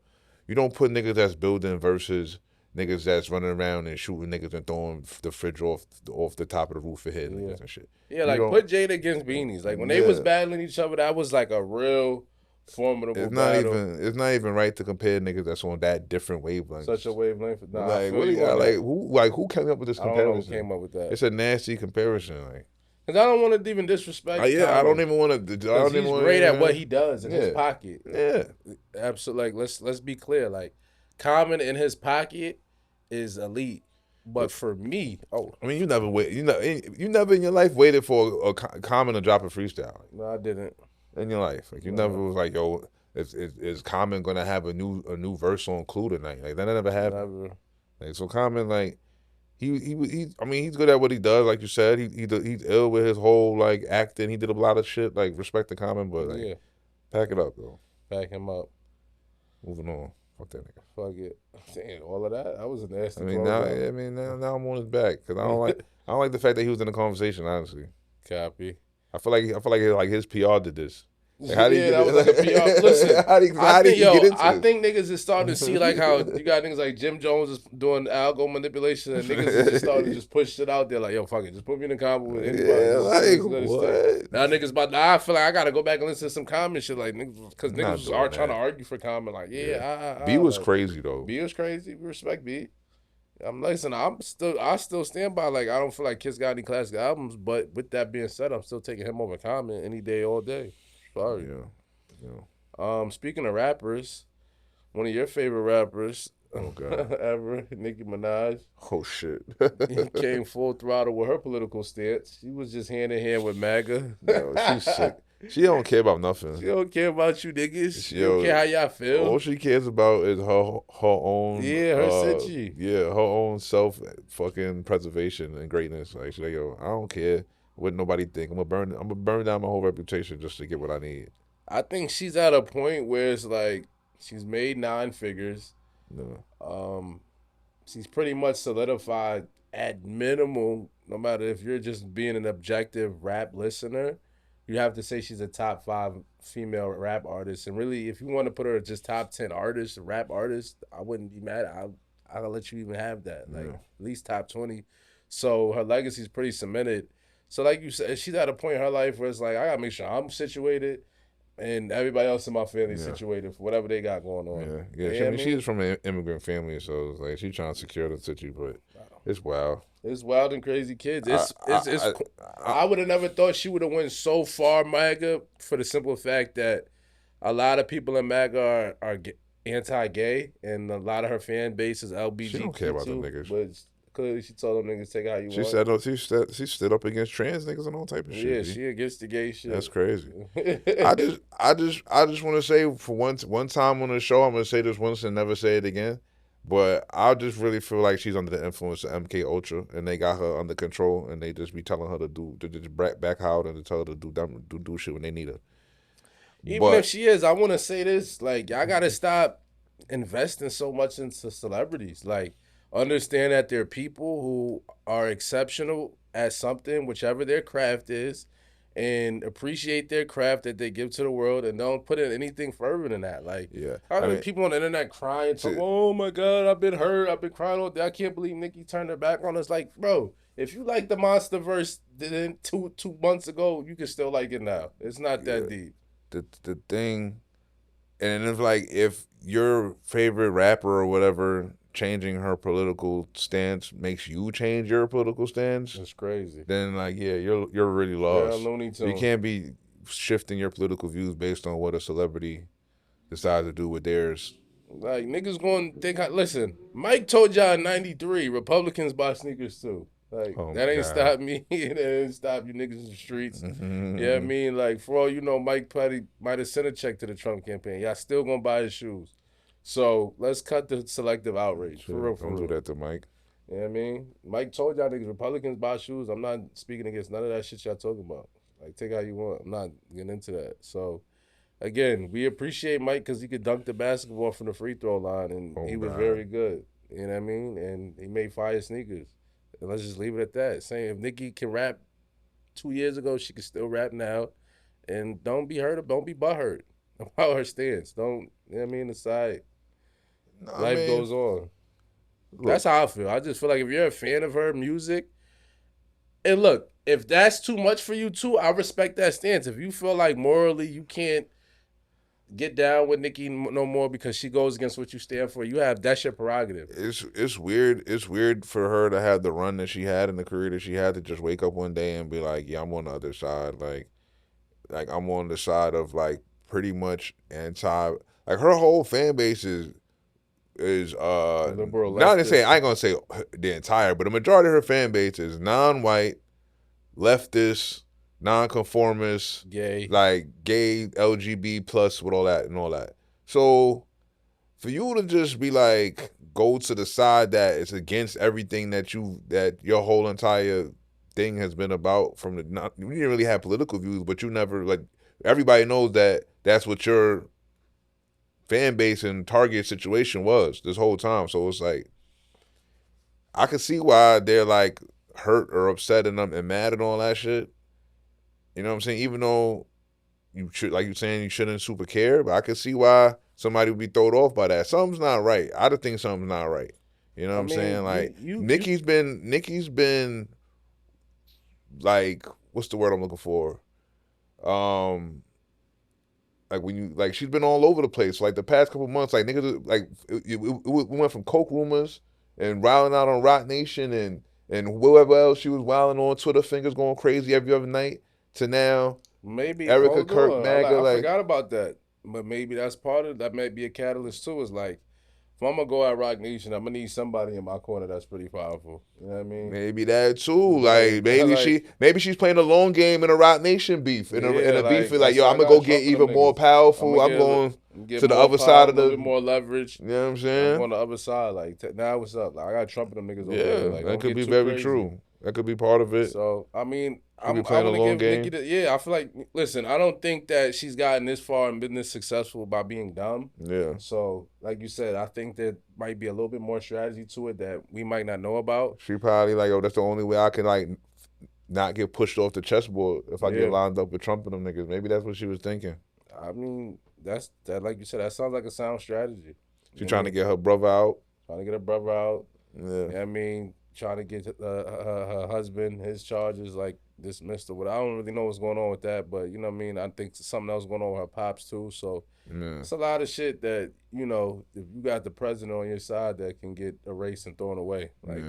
put niggas that's building versus niggas that's running around and shooting niggas and throwing the fridge off the top of the roof of his niggas and shit. Yeah, like, put Jada against Beanies. Like, when they was battling each other, that was like a real formidable It's not battle. it's not even right to compare niggas that's on that different wavelength. Such a wavelength. Nah, like, what do you who came up with this comparison? I don't know who came up with that. It's a nasty comparison, like. Because I don't want to even disrespect. I don't even want to. He's great at what he does in his pocket. Yeah, absolutely. Like, let's be clear. Like, Common in his pocket is elite. But for me, I mean, you never in your life waited for a Common to drop a freestyle. No, I didn't. In your life, like you never was like, yo, is Common gonna have a new verse on Clue tonight? Like that never happened. Never. Like, so Common, like. He I mean, he's good at what he does, like you said. He's ill with his whole like acting. He did a lot of shit, like respect the Common, but like, pack it up, though. Pack him up. Moving on. Fuck that nigga. Fuck it. Damn, all of that. That was a nasty. I mean, now I'm on his back because I don't like the fact that he was in the conversation. Honestly, copy. I feel like his PR did this. Like, how did that was like a PR. Listen, I think niggas is starting to see like how you got niggas like Jim Jones is doing algo manipulation, and niggas is just starting to just push shit out there like, yo, fuck it, just put me in the combo with anybody. Yeah, what? Now niggas I feel like I gotta go back and listen to some Common shit, like niggas, because niggas are trying to argue for Common, like B was crazy though. B was crazy. We respect B. I still stand by, like, I don't feel like Kiss got any classic albums, but with that being said, I'm still taking him over Common any day, all day. Sorry. Yeah. Speaking of rappers, one of your favorite rappers ever, Nicki Minaj. Oh shit. He came full throttle with her political stance. She was just hand in hand with MAGA. Yo, she's sick. She don't care about nothing. She don't care about you niggas. She don't care how y'all feel. All she cares about is her own. Yeah, her sitchy. Yeah, her own self fucking preservation and greatness. Like she's like, yo, I don't care what nobody think. I'm gonna burn down my whole reputation just to get what I need. I think she's at a point where it's like she's made 9 figures. No. She's pretty much solidified at minimum, no matter if you're just being an objective rap listener, you have to say she's a top 5 female rap artist. And really, if you want to put her as just top 10 artists, rap artists, I wouldn't be mad. I'll let you even have that. Like, at least top 20. So her legacy is pretty cemented. So like you said, she's at a point in her life where it's like, I got to make sure I'm situated and everybody else in my family is situated for whatever they got going on. Yeah. She's from an immigrant family, so it's like she's trying to secure the situation, but it's wild. It's wild and crazy kids. I would have never thought she would have went so far, MAGA, for the simple fact that a lot of people in MAGA are anti-gay, and a lot of her fan base is LGBTQ. She don't care about them niggas. But clearly she told them niggas take it how you want. She stood up against trans niggas and all type of shit. Yeah, she against the gay shit. That's crazy. I just want to say for one time on the show, I'm gonna say this once and never say it again. But I just really feel like she's under the influence of MK Ultra, and they got her under control, and they just be telling her to just back out and to tell her to do shit when they need her. Even if she is, I want to say this: like, y'all gotta stop investing so much into celebrities. Like, understand that there are people who are exceptional at something, whichever their craft is, and appreciate their craft that they give to the world, and don't put in anything further than that. Like, I mean, people on the internet crying, oh my God, I've been hurt, I've been crying all day, I can't believe Nicki turned her back on us. Like, bro, if you like the Monsterverse two months ago, you can still like it now. It's not that deep. The thing, and it's like if your favorite rapper or whatever changing her political stance makes you change your political stance, that's crazy. Then like, you're really lost. Yeah, Looney Tunes. You can't be shifting your political views based on what a celebrity decides to do with theirs. Like, niggas going to think, listen, Mike told y'all in 93, Republicans buy sneakers too. Like, that ain't stopped me. It ain't stopped you niggas in the streets. Mm-hmm. You know what I mean? Like, for all you know, Mike probably might have sent a check to the Trump campaign. Y'all still gonna buy his shoes. So let's cut the selective outrage. For real. Don't do that to Mike. You know what I mean? Mike told y'all niggas Republicans buy shoes. I'm not speaking against none of that shit y'all talking about. Like, take how you want. I'm not getting into that. So, again, we appreciate Mike because he could dunk the basketball from the free throw line, and he was very good. You know what I mean? And he made fire sneakers. And let's just leave it at that. Saying if Nicki can rap 2 years ago, she can still rap now. And don't be butthurt about her stance. Don't, you know what I mean, decide. Life goes on. Look, that's how I feel. I just feel like if you're a fan of her music, and look, if that's too much for you too, I respect that stance. If you feel like morally you can't get down with Nicki no more because she goes against what you stand for. That's your prerogative. It's weird. It's weird for her to have the run that she had in the career that she had, to just wake up one day and be like, yeah, I'm on the other side. Like I'm on the side of like pretty much anti. Like her whole fan base is liberal, not to leftist. say, I ain't gonna say the entire, but the majority of her fan base is non-white, leftist, non-conformist, gay, like gay, LGBT plus with all that and all that. So for you to just be like, go to the side that is against everything that your whole entire thing has been about, from the, not, you didn't really have political views, but you never, like, everybody knows that that's what your fan base and target situation was this whole time. So it's like, I can see why they're like hurt or upset and mad and all that shit. You know what I'm saying? Even though you should, like you're saying, you shouldn't super care, but I can see why somebody would be thrown off by that. Something's not right. I just think something's not right. You know what I'm saying? Like, Nicki's been like, what's the word I'm looking for? Like when you, like, she's been all over the place. Like the past couple months, like niggas, like we went from coke rumors and wilding out on Rock Nation and whoever else she was wilding on, Twitter fingers going crazy every other night, to now maybe Erica Kirk MAGA. I forgot about that, but maybe that's part of that. Might be a catalyst too. Is like, if I'm gonna go at Rock Nation, I'm gonna need somebody in my corner that's pretty powerful. You know what I mean? Maybe that too. Like maybe she's playing a long game in a Rock Nation beef, in a beef like, yo, I'm gonna go get even more powerful. I'm going to the other side of the, a little bit more leverage. You know what I'm saying? I'm on the other side. Like, now what's up? Like, I got Trump and them niggas over yeah, there. Like, that could be very crazy. true. That could be part of it. So I mean, I'm playing a long game. Nicki I feel like, listen, I don't think that she's gotten this far and been this successful by being dumb. Yeah. So, like you said, I think there might be a little bit more strategy to it that we might not know about. She probably like, yo, that's the only way I can like not get pushed off the chessboard if I get lined up with Trump and them niggas. Maybe that's what she was thinking. I mean, that like you said, that sounds like a sound strategy. She trying to get her brother out. Trying to get her brother out. Yeah. You know what I mean, trying to get her husband, his charges like dismissed or whatever. I don't really know what's going on with that, but you know what I mean. I think something else going on with her pops too. So it's a lot of shit that, you know, if you got the president on your side, that can get erased and thrown away. Like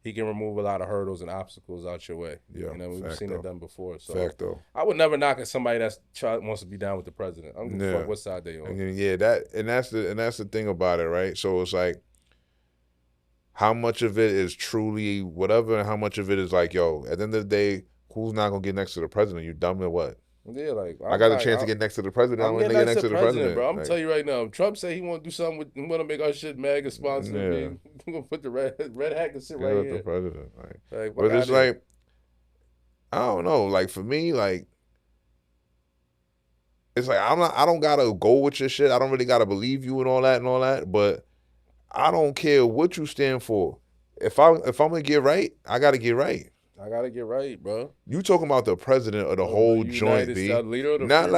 he can remove a lot of hurdles and obstacles out your way. Yeah, you know, we've seen it done before. So fact though, I would never knock at somebody that's wants to be down with the president. I don't give a fuck what side they on. Yeah, that's the thing about it, right? So it's like, how much of it is truly whatever, and how much of it is like, yo, at the end of the day, who's not gonna get next to the president? You dumb or what? Yeah, like I got a chance to get next to the president. I'm gonna get next to the president, bro. I'm gonna tell you right now. If Trump say he want to do something with, want to make our shit MAGA sponsored, we're gonna put the red hat and sit right here. The president, like but it's like, I don't know. Like for me, like, it's like I don't gotta go with your shit. I don't really gotta believe you and all that. But I don't care what you stand for. If I'm gonna get right, I gotta get right. I gotta get right, bro. You talking about the president of the whole joint, B? Leader of the not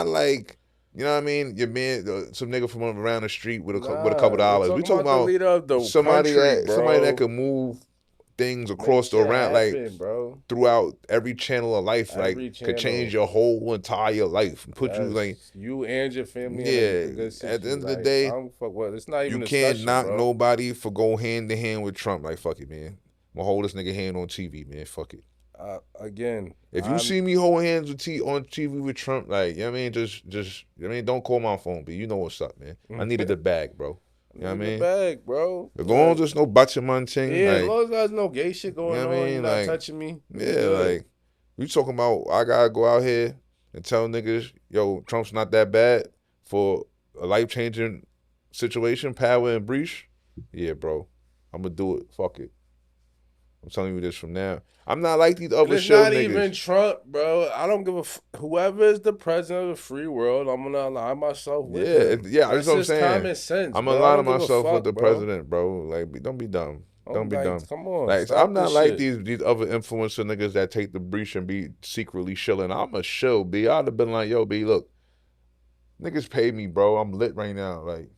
like, you know what I mean? Your man, some nigga from around the street with a couple dollars. We talking about the leader of the somebody country, that could move things across the around, like, bro, throughout every channel of life, like could change your whole entire life, put you like you and your family. Yeah, at the end of the day, I don't fuck what. It's not even. You can't knock nobody for go hand to hand with Trump. Like, fuck it, man. I'm gonna hold this nigga hand on TV, man. Fuck it. Again, if you see me hold hands with on TV with Trump, like, you know what I mean, just I mean, don't call my phone, but you know what's up, man. I needed the bag, bro. You know what I mean? The bag, bro. As long as there's no butcherman thing. Yeah, like, as long as there's no gay shit going on, you're not like, touching me. Yeah, like, you talking about I gotta go out here and tell niggas, yo, Trump's not that bad for a life-changing situation, power and breach? Yeah, bro. I'm gonna do it. Fuck it. I'm telling you this from now. I'm not like these other show niggas. It's not even Trump, bro. I don't give a whoever is the president of the free world, I'm gonna align myself with him. Yeah, that's what I'm saying. Common sense, I'm aligning myself with the president, bro. Like, don't be dumb. Don't be dumb. Come on. Like, I'm not like these other influencer niggas that take the breach and be secretly chilling. I'm a shill, B. I'd have been like, yo, B, look, niggas pay me, bro. I'm lit right now. Like,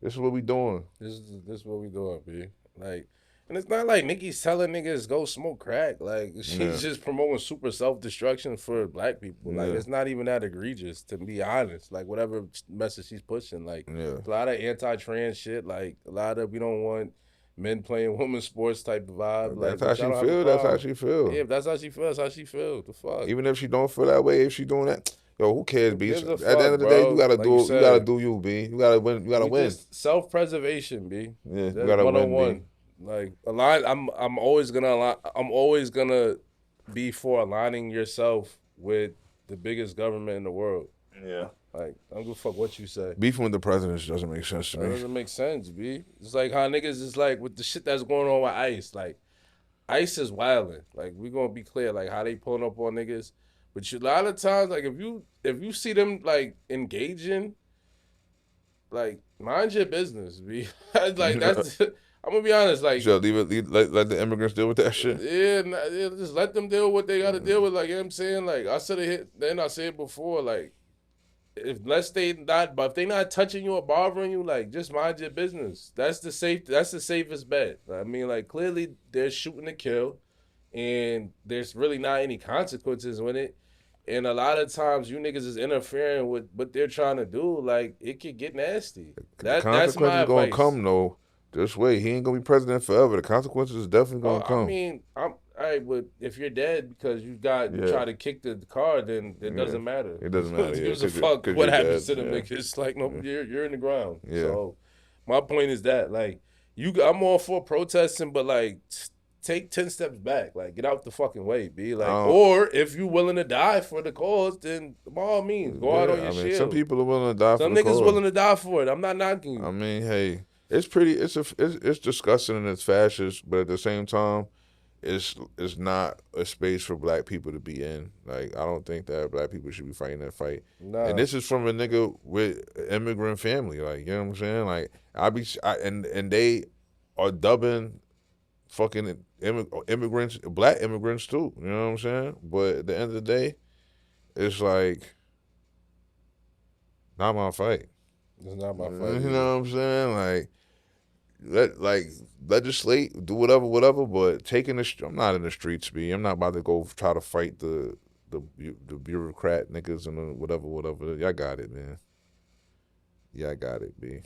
this is what we doing. This is what we doing, B. Like, And it's not like Nicki's telling niggas go smoke crack. Like, she's just promoting super self-destruction for black people. Like, it's not even that egregious, to be honest. Like, whatever message she's pushing. Like, a lot of anti-trans shit. Like, a lot of we don't want men playing women's sports type of vibe. Like, That's how she feel. That's how she feel. Yeah, if that's how she feels, that's how she feel. The fuck? Even if she don't feel that way, if she doing that, yo, who cares, B? At the end of the bro? day, you gotta Like do. You gotta do you, B. You gotta win. You gotta win. Self-preservation, B. Yeah, you That's gotta 101. win, B. Like I'm always gonna be for aligning yourself with the biggest government in the world. Yeah. Like, I don't give a fuck what you say. Beefing with the president doesn't make sense to me. That doesn't make sense, B. It's like how niggas is like with the shit that's going on with ICE. Like, ICE is wilding. Like, we gonna be clear, like how they pulling up on niggas. But a lot of times, like if you see them like engaging, like, mind your business, B. Like, that's I'm gonna be honest, like, so let the immigrants deal with that shit. Yeah, just let them deal with what they gotta deal with. Like, you know what I'm saying? Like, I said it, then I said it before, like, if they not touching you or bothering you, like, just mind your business. That's the safest bet. I mean, like, clearly they're shooting to kill, and there's really not any consequences with it. And a lot of times you niggas is interfering with what they're trying to do. Like, it could get nasty. That's my advice. The consequences gonna come though. Just wait. He ain't gonna be president forever. The consequences is definitely gonna come. I mean, but if you're dead because you got try to kick the car, then it doesn't matter. It doesn't matter. It gives a fuck what happens to them niggas. Like, no, you're in the ground. Yeah. So my point is that, like, I'm all for protesting, but like, take 10 steps back. Like, get out the fucking way, B. Like, or if you willing to die for the cause, then by all means, go out on your shield. Some people are willing to die for the cause. Some niggas willing to die for it. I'm not knocking you. I mean, hey, it's disgusting and it's fascist, but at the same time, it's not a space for black people to be in. Like, I don't think that black people should be fighting that fight. Nah. And this is from a nigga with an immigrant family. Like, you know what I'm saying? Like, and they are dubbing fucking immigrants, black immigrants too. You know what I'm saying? But at the end of the day, it's like, not my fight. It's not my fight. You know what I'm saying? Like, legislate, do whatever. But I'm not in the streets, B. I'm not about to go try to fight the bureaucrat niggas and whatever. Y'all got it, man. Y'all got it, B.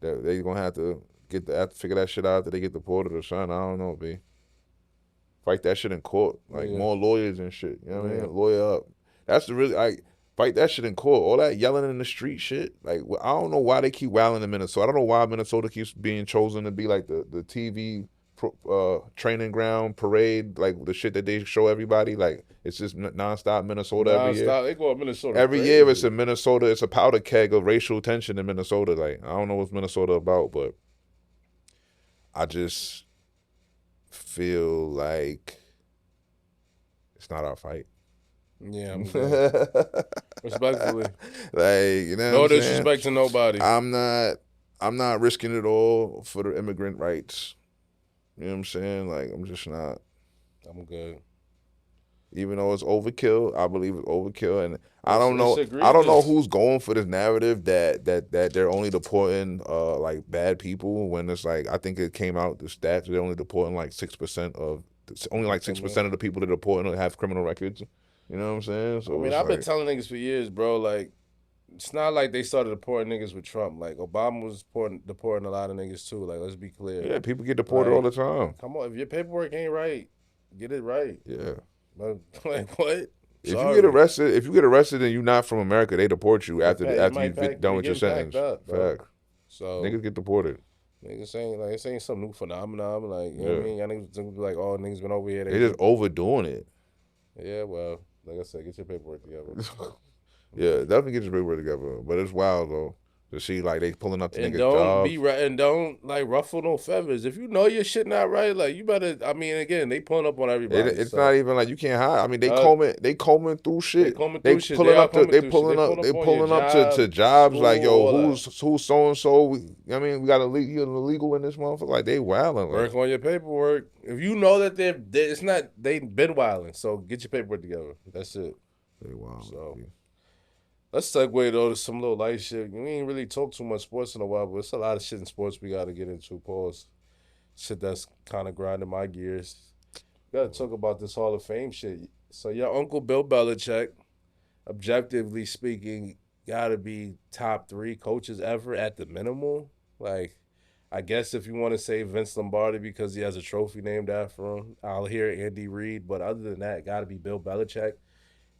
They gonna have to figure that shit out after they get deported or something. I don't know, B. Fight that shit in court. Like, more lawyers and shit. You know what I mean? Lawyer up. That's fight that shit in court. All that yelling in the street shit. Like, I don't know why they keep wilding in Minnesota. I don't know why Minnesota keeps being chosen to be like the TV training ground parade, like the shit that they show everybody. Like, it's just nonstop Minnesota every year. They go to Minnesota every year. It's in Minnesota. It's a powder keg of racial tension in Minnesota. Like, I don't know what's Minnesota about, but I just feel like it's not our fight. Yeah, I'm good. Respectfully. Like, you know, no disrespect to nobody. I'm not risking it all for the immigrant rights. You know what I'm saying? Like, I'm just not. I'm good. Even though it's overkill, I believe it's overkill, and I don't know who's going for this narrative that they're only deporting like bad people, when it's like, I think it came out the stats, they're only deporting like 6% of the people that are deporting have criminal records. You know what I'm saying? So, I mean, I've been telling niggas for years, bro, like, it's not like they started deporting niggas with Trump. Like, Obama was deporting a lot of niggas too. Like, let's be clear. Yeah, people get deported all the time. Come on, if your paperwork ain't right, get it right. Yeah. Like, what? If you get arrested and you're not from America, they deport you after you're done with your sentence. Fact. So niggas get deported. Niggas ain't like, this ain't some new phenomenon. Like, you know what I mean? Y'all niggas be like, oh, niggas been over here. They just overdoing it. Yeah, well, like I said, get your paperwork together. Yeah, definitely get your paperwork together. But it's wild though to see like they pulling up to niggas' jobs. And don't like ruffle no feathers. If you know your shit not right, like, you better. I mean, again, they pulling up on everybody. It's not even like you can't hide. I mean, they combing through shit. They pulling up to jobs. Like, yo, who's so and so? I mean, we got illegal in this motherfucker. Like, they wilding. Work on your paperwork. If you know that they've been wilding, so get your paperwork together. That's it. They wild. So. Let's segue, though, to some little light shit. We ain't really talked too much sports in a while, but it's a lot of shit in sports we got to get into. Pause. shit that's kind of grinding my gears. Gotta talk about this Hall of Fame shit. So your uncle Bill Belichick, objectively speaking, gotta be top 3 coaches ever at the minimum. Like, I guess if you want to say Vince Lombardi because he has a trophy named after him, I'll hear Andy Reid. But other than that, gotta be Bill Belichick.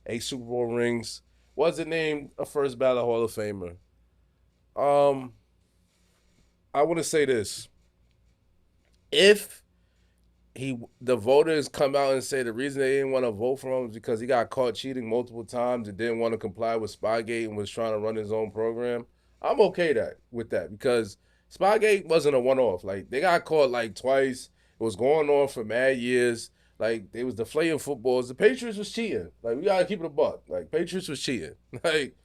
8 Super Bowl rings. Wasn't named a first ballot Hall of Famer. I want to say this. If the voters come out and say the reason they didn't want to vote for him is because he got caught cheating multiple times and didn't want to comply with Spygate and was trying to run his own program, I'm okay with that because Spygate wasn't a one-off. Like, they got caught like twice. It was going on for mad years. Like, they was deflating footballs. The Patriots was cheating. Like, we gotta keep it a buck. Like, Patriots was cheating. Like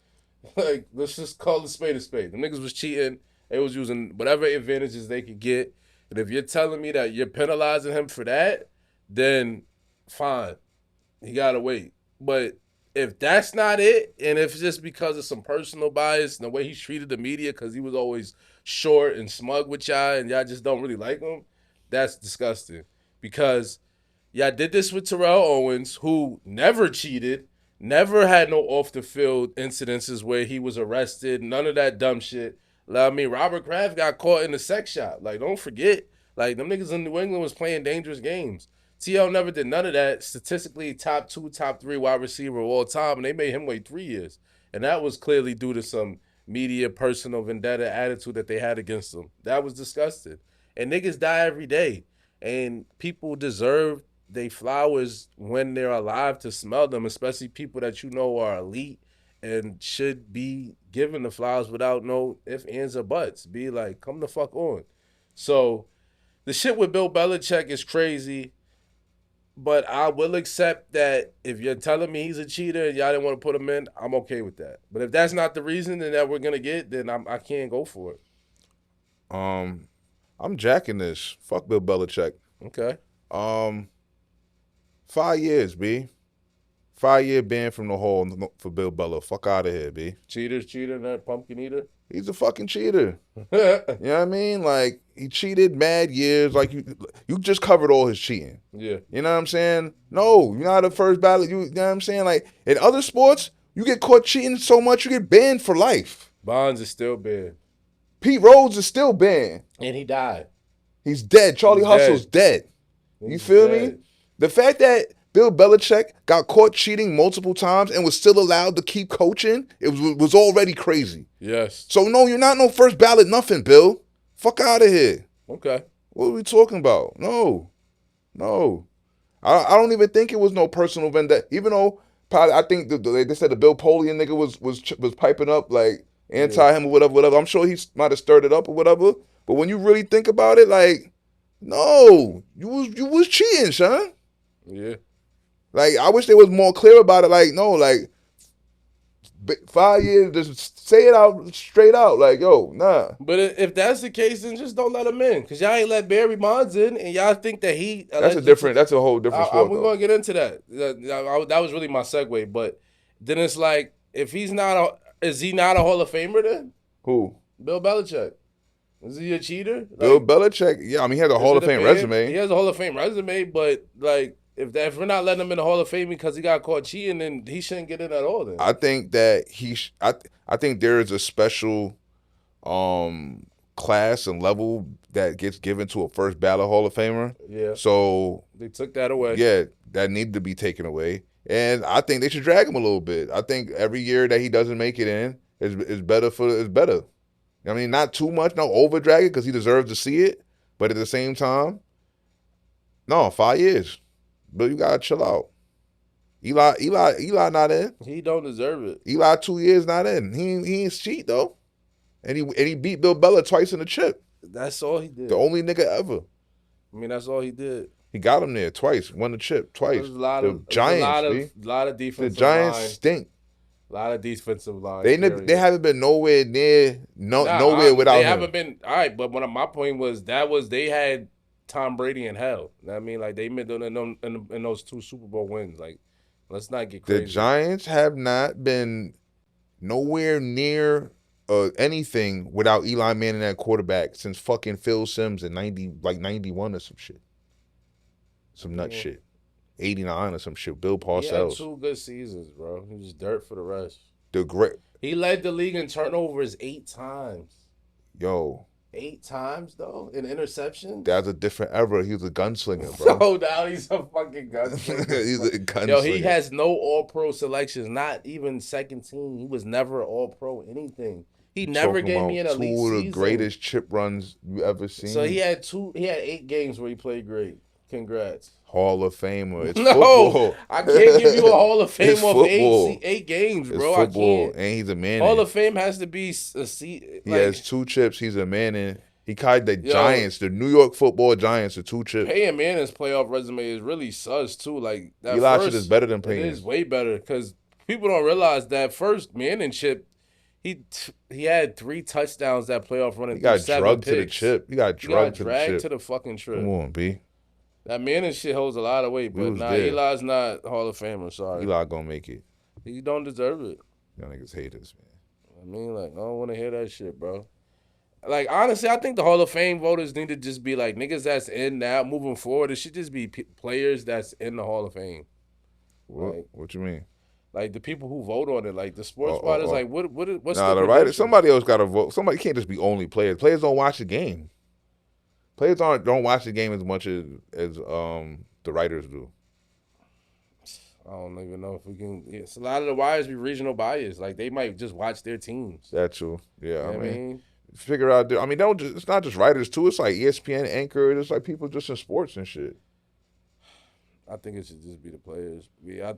let's just call it spade a spade. The niggas was cheating. They was using whatever advantages they could get. And if you're telling me that you're penalizing him for that, then fine. He gotta wait. But if that's not it, and if it's just because of some personal bias and the way he treated the media because he was always short and smug with y'all and y'all just don't really like him, that's disgusting. Because y'all did this with Terrell Owens, who never cheated, never had no off-the-field incidences where he was arrested, none of that dumb shit. I mean, Robert Kraft got caught in the sex shop. Like, don't forget. Like, them niggas in New England was playing dangerous games. T.O. never did none of that. Statistically, top 2, top 3 wide receiver of all time, and they made him wait 3 years. And that was clearly due to some media personal vendetta attitude that they had against him. That was disgusting. And niggas die every day. And people deserve they flowers when they're alive to smell them, especially people that you know are elite and should be given the flowers without no ifs, ands, or buts. Be like, come the fuck on. So the shit with Bill Belichick is crazy, but I will accept that if you're telling me he's a cheater and y'all didn't want to put him in, I'm okay with that. But if that's not the reason that we're going to get, then I can't go for it. I'm jacking this. Fuck Bill Belichick. Okay. 5 years, B. 5-year ban from the hall for Bill Belichick. Fuck out of here, B. Cheater, that pumpkin eater. He's a fucking cheater. You know what I mean? Like, he cheated mad years. Like, you just covered all his cheating. Yeah. You know what I'm saying? No, you're not a first ballot. You know what I'm saying? Like, in other sports, you get caught cheating so much, you get banned for life. Bonds is still banned. Pete Rose is still banned. And he died. He's dead. Charlie Hustle's dead. You feel me? The fact that Bill Belichick got caught cheating multiple times and was still allowed to keep coaching, it was already crazy. Yes. So, no, you're not no first ballot nothing, Bill. Fuck out of here. Okay. What are we talking about? No. I don't even think it was no personal vendetta. Even though probably I think they said the Bill Polian nigga was piping up like anti him or whatever. I'm sure he might have stirred it up or whatever. But when you really think about it, like, no, you was cheating, son. Yeah. Like, I wish they was more clear about it. Like, no, like, 5 years, just say it out straight out. Like, yo, nah. But if that's the case, then just don't let him in. Because y'all ain't let Barry Bonds in, and y'all think that he... That's a whole different sport, we're going to get into that. That was really my segue. But then it's like, if he's not is he not a Hall of Famer then? Who? Bill Belichick. Is he a cheater? Bill Belichick, yeah, I mean, he has a Hall of Fame resume. He has a Hall of Fame resume, but, like, if we're not letting him in the Hall of Fame because he got caught cheating, then he shouldn't get in at all. Then I think that I think there is a special class and level that gets given to a first ballot Hall of Famer. Yeah. So they took that away. Yeah, that needed to be taken away, and I think they should drag him a little bit. I think every year that he doesn't make it in is better. I mean, not too much, no over drag it because he deserves to see it, but at the same time, no, 5 years. But you gotta chill out. Eli not in. He don't deserve it. Eli 2 years not in. He ain't cheat though. And he beat Bill Belichick twice in the chip. That's all he did. The only nigga ever. I mean, that's all he did. He got him there twice. Won the chip twice. A lot of Giants. A lot of defensive. The Giants line. stink. A lot of defensive line. They haven't been nowhere near nowhere without him. They haven't been all right. But my point was they had Tom Brady in hell. I mean, like, they made in those 2 Super Bowl wins. Like, let's not get crazy. The Giants have not been nowhere near anything without Eli Manning at quarterback since fucking Phil Simms in 91 or some shit. Some nut shit. 89 or some shit. Bill Parcells. He had 2 good seasons, bro. He was dirt for the rest. The great. He led the league in turnovers 8 times. Yo. 8 times though in interceptions. That's a different era. He was a gunslinger, bro. Oh, now he's a fucking gunslinger. He's a gunslinger. Yo, he has no All-Pro selections. Not even second team. He was never All-Pro anything. He never gave me an elite season. 2 of the greatest chip runs you ever seen. So he had 8 games where he played great. Congrats. Hall of Famer. It's no, football. I can't give you a Hall of Fame off football. 8 games, bro. It's football, I can't. and he's a man. Hall of Fame has to be a seat. He has 2 chips. He's a man, and he carried the Giants, the New York Football Giants, to 2 chips. Peyton Manning's playoff resume is really sus too. Like that Eli first, shit is better than Peyton. It is way better because people don't realize that first Manning chip. He had 3 touchdowns that playoff running. He got 7 drugged picks. to the chip. He got dragged to the fucking trip. Come on, B. That Manning shit holds a lot of weight, but Eli's not Hall of Famer. Sorry, Eli gonna make it. He don't deserve it. Y'all niggas haters, man. I mean, like, I don't want to hear that shit, bro. Like, honestly, I think the Hall of Fame voters need to just be like niggas that's in now moving forward. It should just be players that's in the Hall of Fame. What you mean? Like the people who vote on it, like the sports writers, like what's the writers? Somebody else got to vote. Somebody can't just be only players. Players don't watch the game. Players don't watch the game as much as the writers do. I don't even know if we can. It's a lot of the wires be regional bias. Like they might just watch their teams. That's true. Yeah, I mean, figure out. I mean, it's not just writers too. It's like ESPN anchor. It's like people just in sports and shit. I think it should just be the players.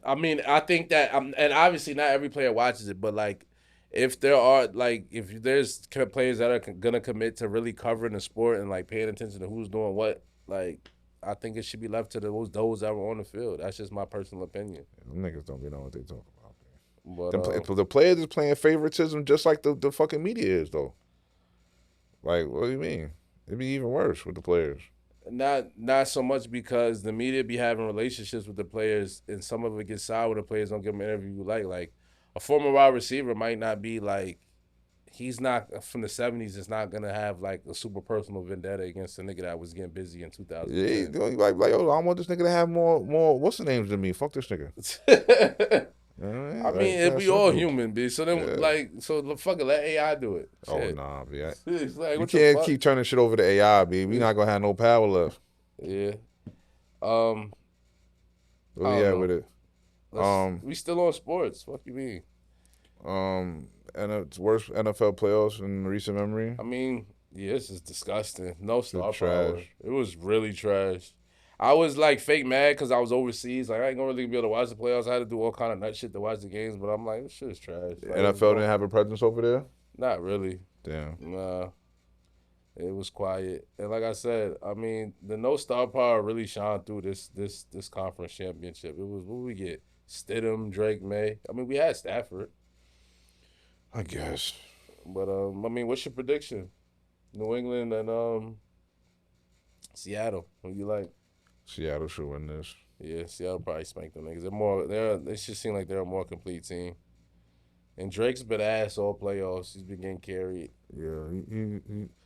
I mean, I think that, and obviously not every player watches it, but like, if there's players that are gonna commit to really covering the sport and like paying attention to who's doing what, like, I think it should be left to those that were on the field. That's just my personal opinion. Them niggas don't know what they talking about. But, the players is playing favoritism just like the fucking media is though. Like, what do you mean? It'd be even worse with the players. Not so much because the media be having relationships with the players, and some of it gets sour when the players don't give them an interview you like a former wide receiver might not be like, he's not from the 70s. It's not gonna have like a super personal vendetta against a nigga that was getting busy in 2000. Yeah, like yo, I want this nigga to have more what's the names than me. Fuck this nigga. I mean, it'd be all human, B. So then, so fuck it, let AI do it. Oh, nah, B. Like, you can't keep turning shit over to AI, B. We not gonna have no power left. Yeah. Where we at with it? We still on sports. Fuck you mean? And it's worst NFL playoffs in recent memory. I mean, yeah, this is disgusting. No star trash. power. It was really trash. I was like fake mad because I was overseas. Like I ain't gonna really be able to watch the playoffs. I had to do all kind of nut shit to watch the games. But I'm like, this shit is trash. Like, NFL didn't have a presence over there? Not really. Damn. Nah. It was quiet. And like I said, I mean, the no star power really shined through this conference championship. It was, what we get? Stidham, Drake, May. I mean, we had Stafford. I guess. But I mean, what's your prediction? New England and Seattle. Who you like? Seattle should win this. Yeah, Seattle probably spanked them niggas. They just seem like they're a more complete team. And Drake's been ass all playoffs. He's been getting carried. Yeah,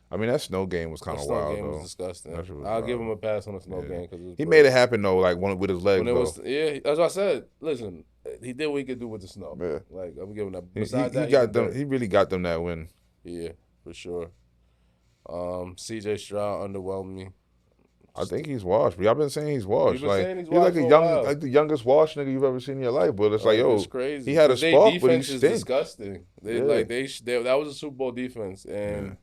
I mean, that snow game was kind of wild, though. The snow game was disgusting. I'll give him a pass on the snow game. Cause he made it happen, though, like with his legs, yeah, that's what I said. Listen, he did what he could do with the snow. Yeah. Like, I'm giving that. Besides he really got them that win. Yeah, for sure. CJ Stroud underwhelmed me. I think he's washed. I've been saying he's washed. He's like the youngest washed nigga you've ever seen in your life. But it's like, yo, it's crazy. He had a spark, but he defense is stinks. disgusting. That was a Super Bowl defense, and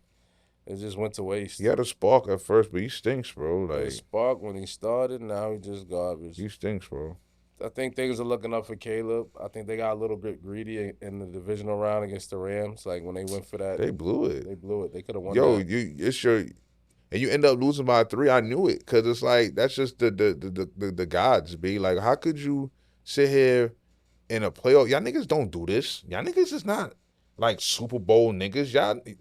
it just went to waste. He had a spark at first, but he stinks, bro. Like, a spark when he started. Now he just garbage. He stinks, bro. I think things are looking up for Caleb. I think they got a little bit greedy in the divisional round against the Rams. Like when they went for that, they blew it. They could have won. Yo, and you end up losing by 3. I knew it because it's like that's just the gods be like. How could you sit here in a playoff? Y'all niggas don't do this. Y'all niggas is not like Super Bowl niggas.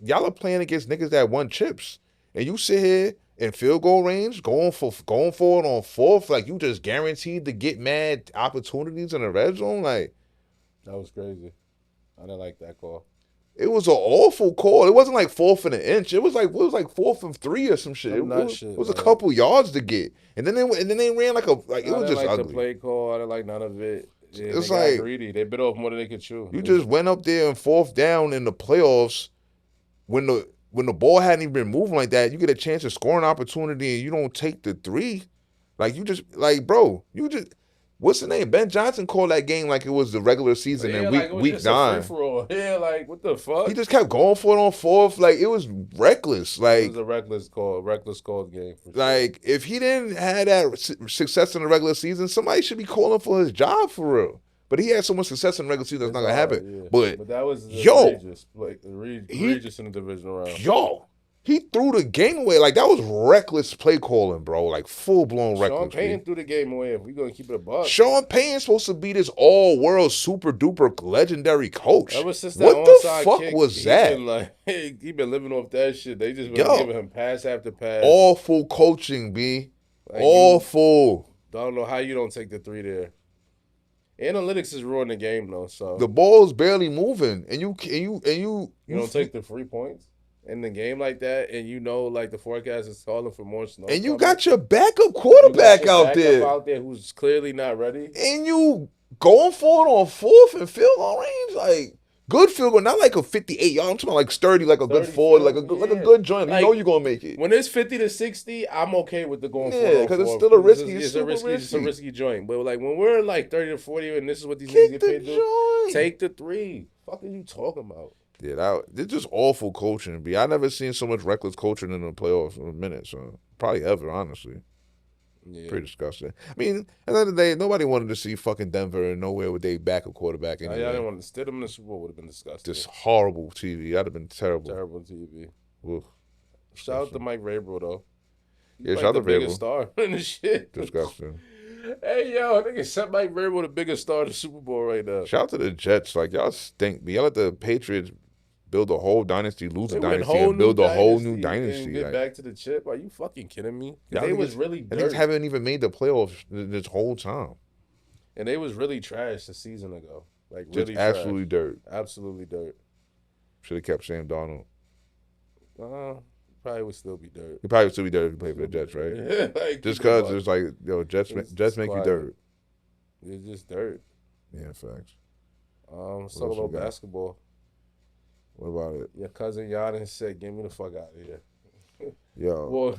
Y'all are playing against niggas that won chips, and you sit here in field goal range, going for it on 4th, like you just guaranteed to get mad opportunities in the red zone. Like that was crazy. I didn't like that call. It was an awful call. It wasn't like 4th and an inch. It was like 4th and 3 or some shit. It was a couple yards to get, and then they ran like it was just ugly. The play call. I didn't like none of it. Yeah, it's they like got greedy. They bit off more than they could chew. You just went up there and 4th down in the playoffs when the ball hadn't even been moving like that. You get a chance to score an opportunity and you don't take the 3. Like you just bro, you just. What's the name? Ben Johnson called that game like it was the regular season in week 9. Yeah, like what the fuck? He just kept going for it on 4th. Like it was reckless. Like it was a reckless call game. Like if he didn't have that success in the regular season, somebody should be calling for his job for real. But he had so much success in the regular season, that's not gonna happen. Yeah. But that was egregious, egregious in the divisional round. He threw the game away. Like, that was reckless play calling, bro. Like, full-blown reckless. Sean Payton threw the game away if we're going to keep it a buck. Sean Payton's supposed to be this all-world, super-duper legendary coach. Ever since that what the fuck kick, was that? He been living off that shit. They just been giving him pass after pass. Awful coaching, B. Like awful. I don't know how you don't take the 3 there. Analytics is ruining the game, though. So the ball's barely moving, and you don't take the 3 points in the game like that, and like the forecast is calling for more snow. And you got your backup quarterback out there who's clearly not ready. And you going for it on 4th and field goal range, like good field goal, not like a 58 yard. I'm talking about like sturdy, like a good 40, like a good joint. Like, you're gonna make it. When it's 50 to 60, I'm okay with the going for it. Yeah, because it's still a risky. It's a risky joint. But like when we're like 30 to 40, and this is what these niggas get paid to do, take the 3. Fuck are you talking about? Yeah, it's just awful coaching. B. I never seen so much reckless coaching in the playoffs in a minute, so probably ever, honestly. Yeah. Pretty disgusting. I mean, at the end of the day, nobody wanted to see fucking Denver and nowhere with their backup quarterback. Anyway. I didn't want to steal them in the Super Bowl. Would have been disgusting. Just horrible TV. That'd have been terrible. Terrible TV. Oof. Shout out to Mike Vrabel though. Yeah, shout out to Vrabel. Biggest star in the shit. Disgusting. Hey yo, I think it's Mike Vrabel the biggest star in the Super Bowl right now. Shout out to the Jets. Like y'all stink. Y'all let the Patriots build a whole dynasty, lose a dynasty, and build a whole new dynasty. And get back to the chip. Are you fucking kidding me? They was really dirt. And they haven't even made the playoffs this whole time. And they was really trash a season ago. Like just really absolutely trash. dirt. Absolutely dirt. Should have kept Sam Darnold. Probably would still be dirt. He probably would still be dirt if he played for the Jets, right? Yeah, like, just because it's like, Jets make you dirt. It's just dirt. Yeah, facts. Let's talk about basketball. What about it? Your cousin Giannis said, "Get me the fuck out of here." Yo. Well,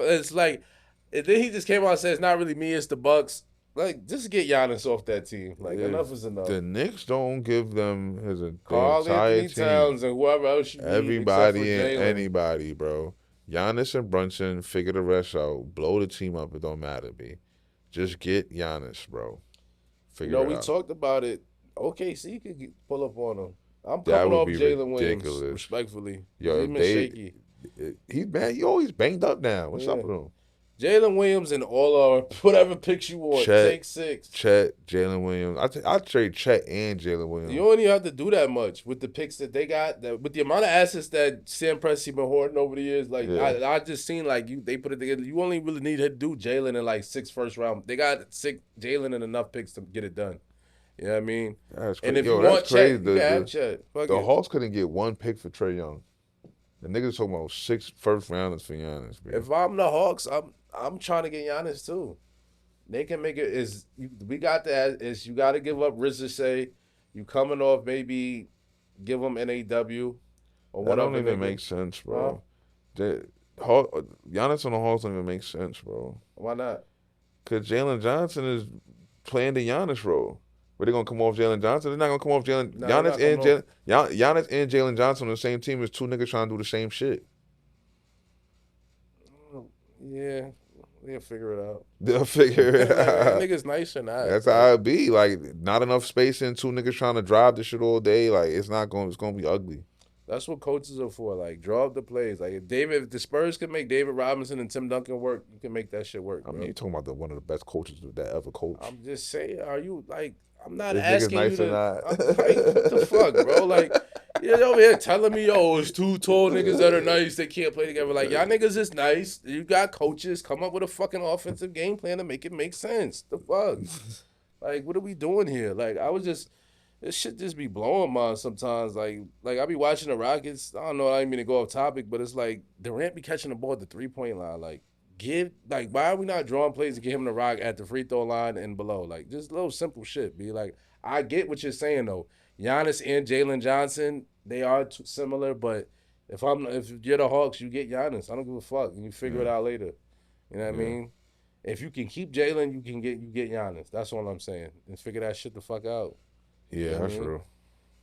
it's like, and then he just came out and said, "It's not really me, it's the Bucks." Like, just get Giannis off that team. Like, enough is enough. The Knicks don't give them his Carl entire Anthony team. Towns and whoever else you need. Everybody and anybody, bro. Giannis and Brunson, figure the rest out. Blow the team up. It don't matter, B. Just get Giannis, bro. Figure it out. We talked about it. OKC could pull up on him. I'm coming off Jalen Williams, respectfully. Yo, he's been shaky. He's bad. He always banged up now. What's up with him? Jalen Williams and all our whatever picks you want. Take 6. Chet, Jalen Williams. I trade Chet and Jalen Williams. You don't even have to do that much with the picks that they got. With the amount of assets that Sam Presti been hoarding over the years. Like I just seen like they put it together. You only really need to do Jalen in like 6 first round. They got Jalen and enough picks to get it done. You know what I mean? That's and if you want Chet, you can have Chet. The Hawks couldn't get 1 pick for Trae Young. The niggas talking about 6 first rounders for Giannis. Man. If I'm the Hawks, I'm trying to get Giannis too. They can make it. We got that. You got to give up Rizzo. You coming off maybe give them NAW or whatever. That don't even make sense, bro. Giannis on the Hawks don't even make sense, bro. Why not? Because Jalen Johnson is playing the Giannis role. But they're gonna come off Jalen Johnson. They're not gonna come off Jalen. Giannis and Jalen Johnson on the same team as 2 niggas trying to do the same shit. Yeah, they'll figure it out. They'll figure it out. Niggas nice or not. That's how it be. Like, not enough space and 2 niggas trying to drive the shit all day. Like, it's gonna be ugly. That's what coaches are for. Like, draw up the plays. Like, if the Spurs can make David Robinson and Tim Duncan work, you can make that shit work. I mean, you're talking about one of the best coaches that ever coached. I'm just saying, are you like? I'm not this asking nice you to. Or not? I'm like, what the fuck, bro? Like, you're over here telling me, it's 2 tall niggas that are nice. They can't play together. Like, y'all niggas is nice. You got coaches. Come up with a fucking offensive game plan to make it make sense. The fuck? Like, what are we doing here? Like, I was just. This shit just be blowing mine sometimes. Like I be watching the Rockets. I don't know. I didn't mean to go off topic, but it's like Durant be catching the ball at the 3-point line. Like why are we not drawing plays to get him to rock at the free throw line and below? Like just little simple shit. Be like, I get what you're saying though. Giannis and Jalen Johnson, they are similar, but if you're the Hawks, you get Giannis. I don't give a fuck, and you figure it out later. You know what I mean? If you can keep Jalen, you get Giannis. That's all I'm saying. And figure that shit the fuck out. Yeah, You know what that's I mean? true.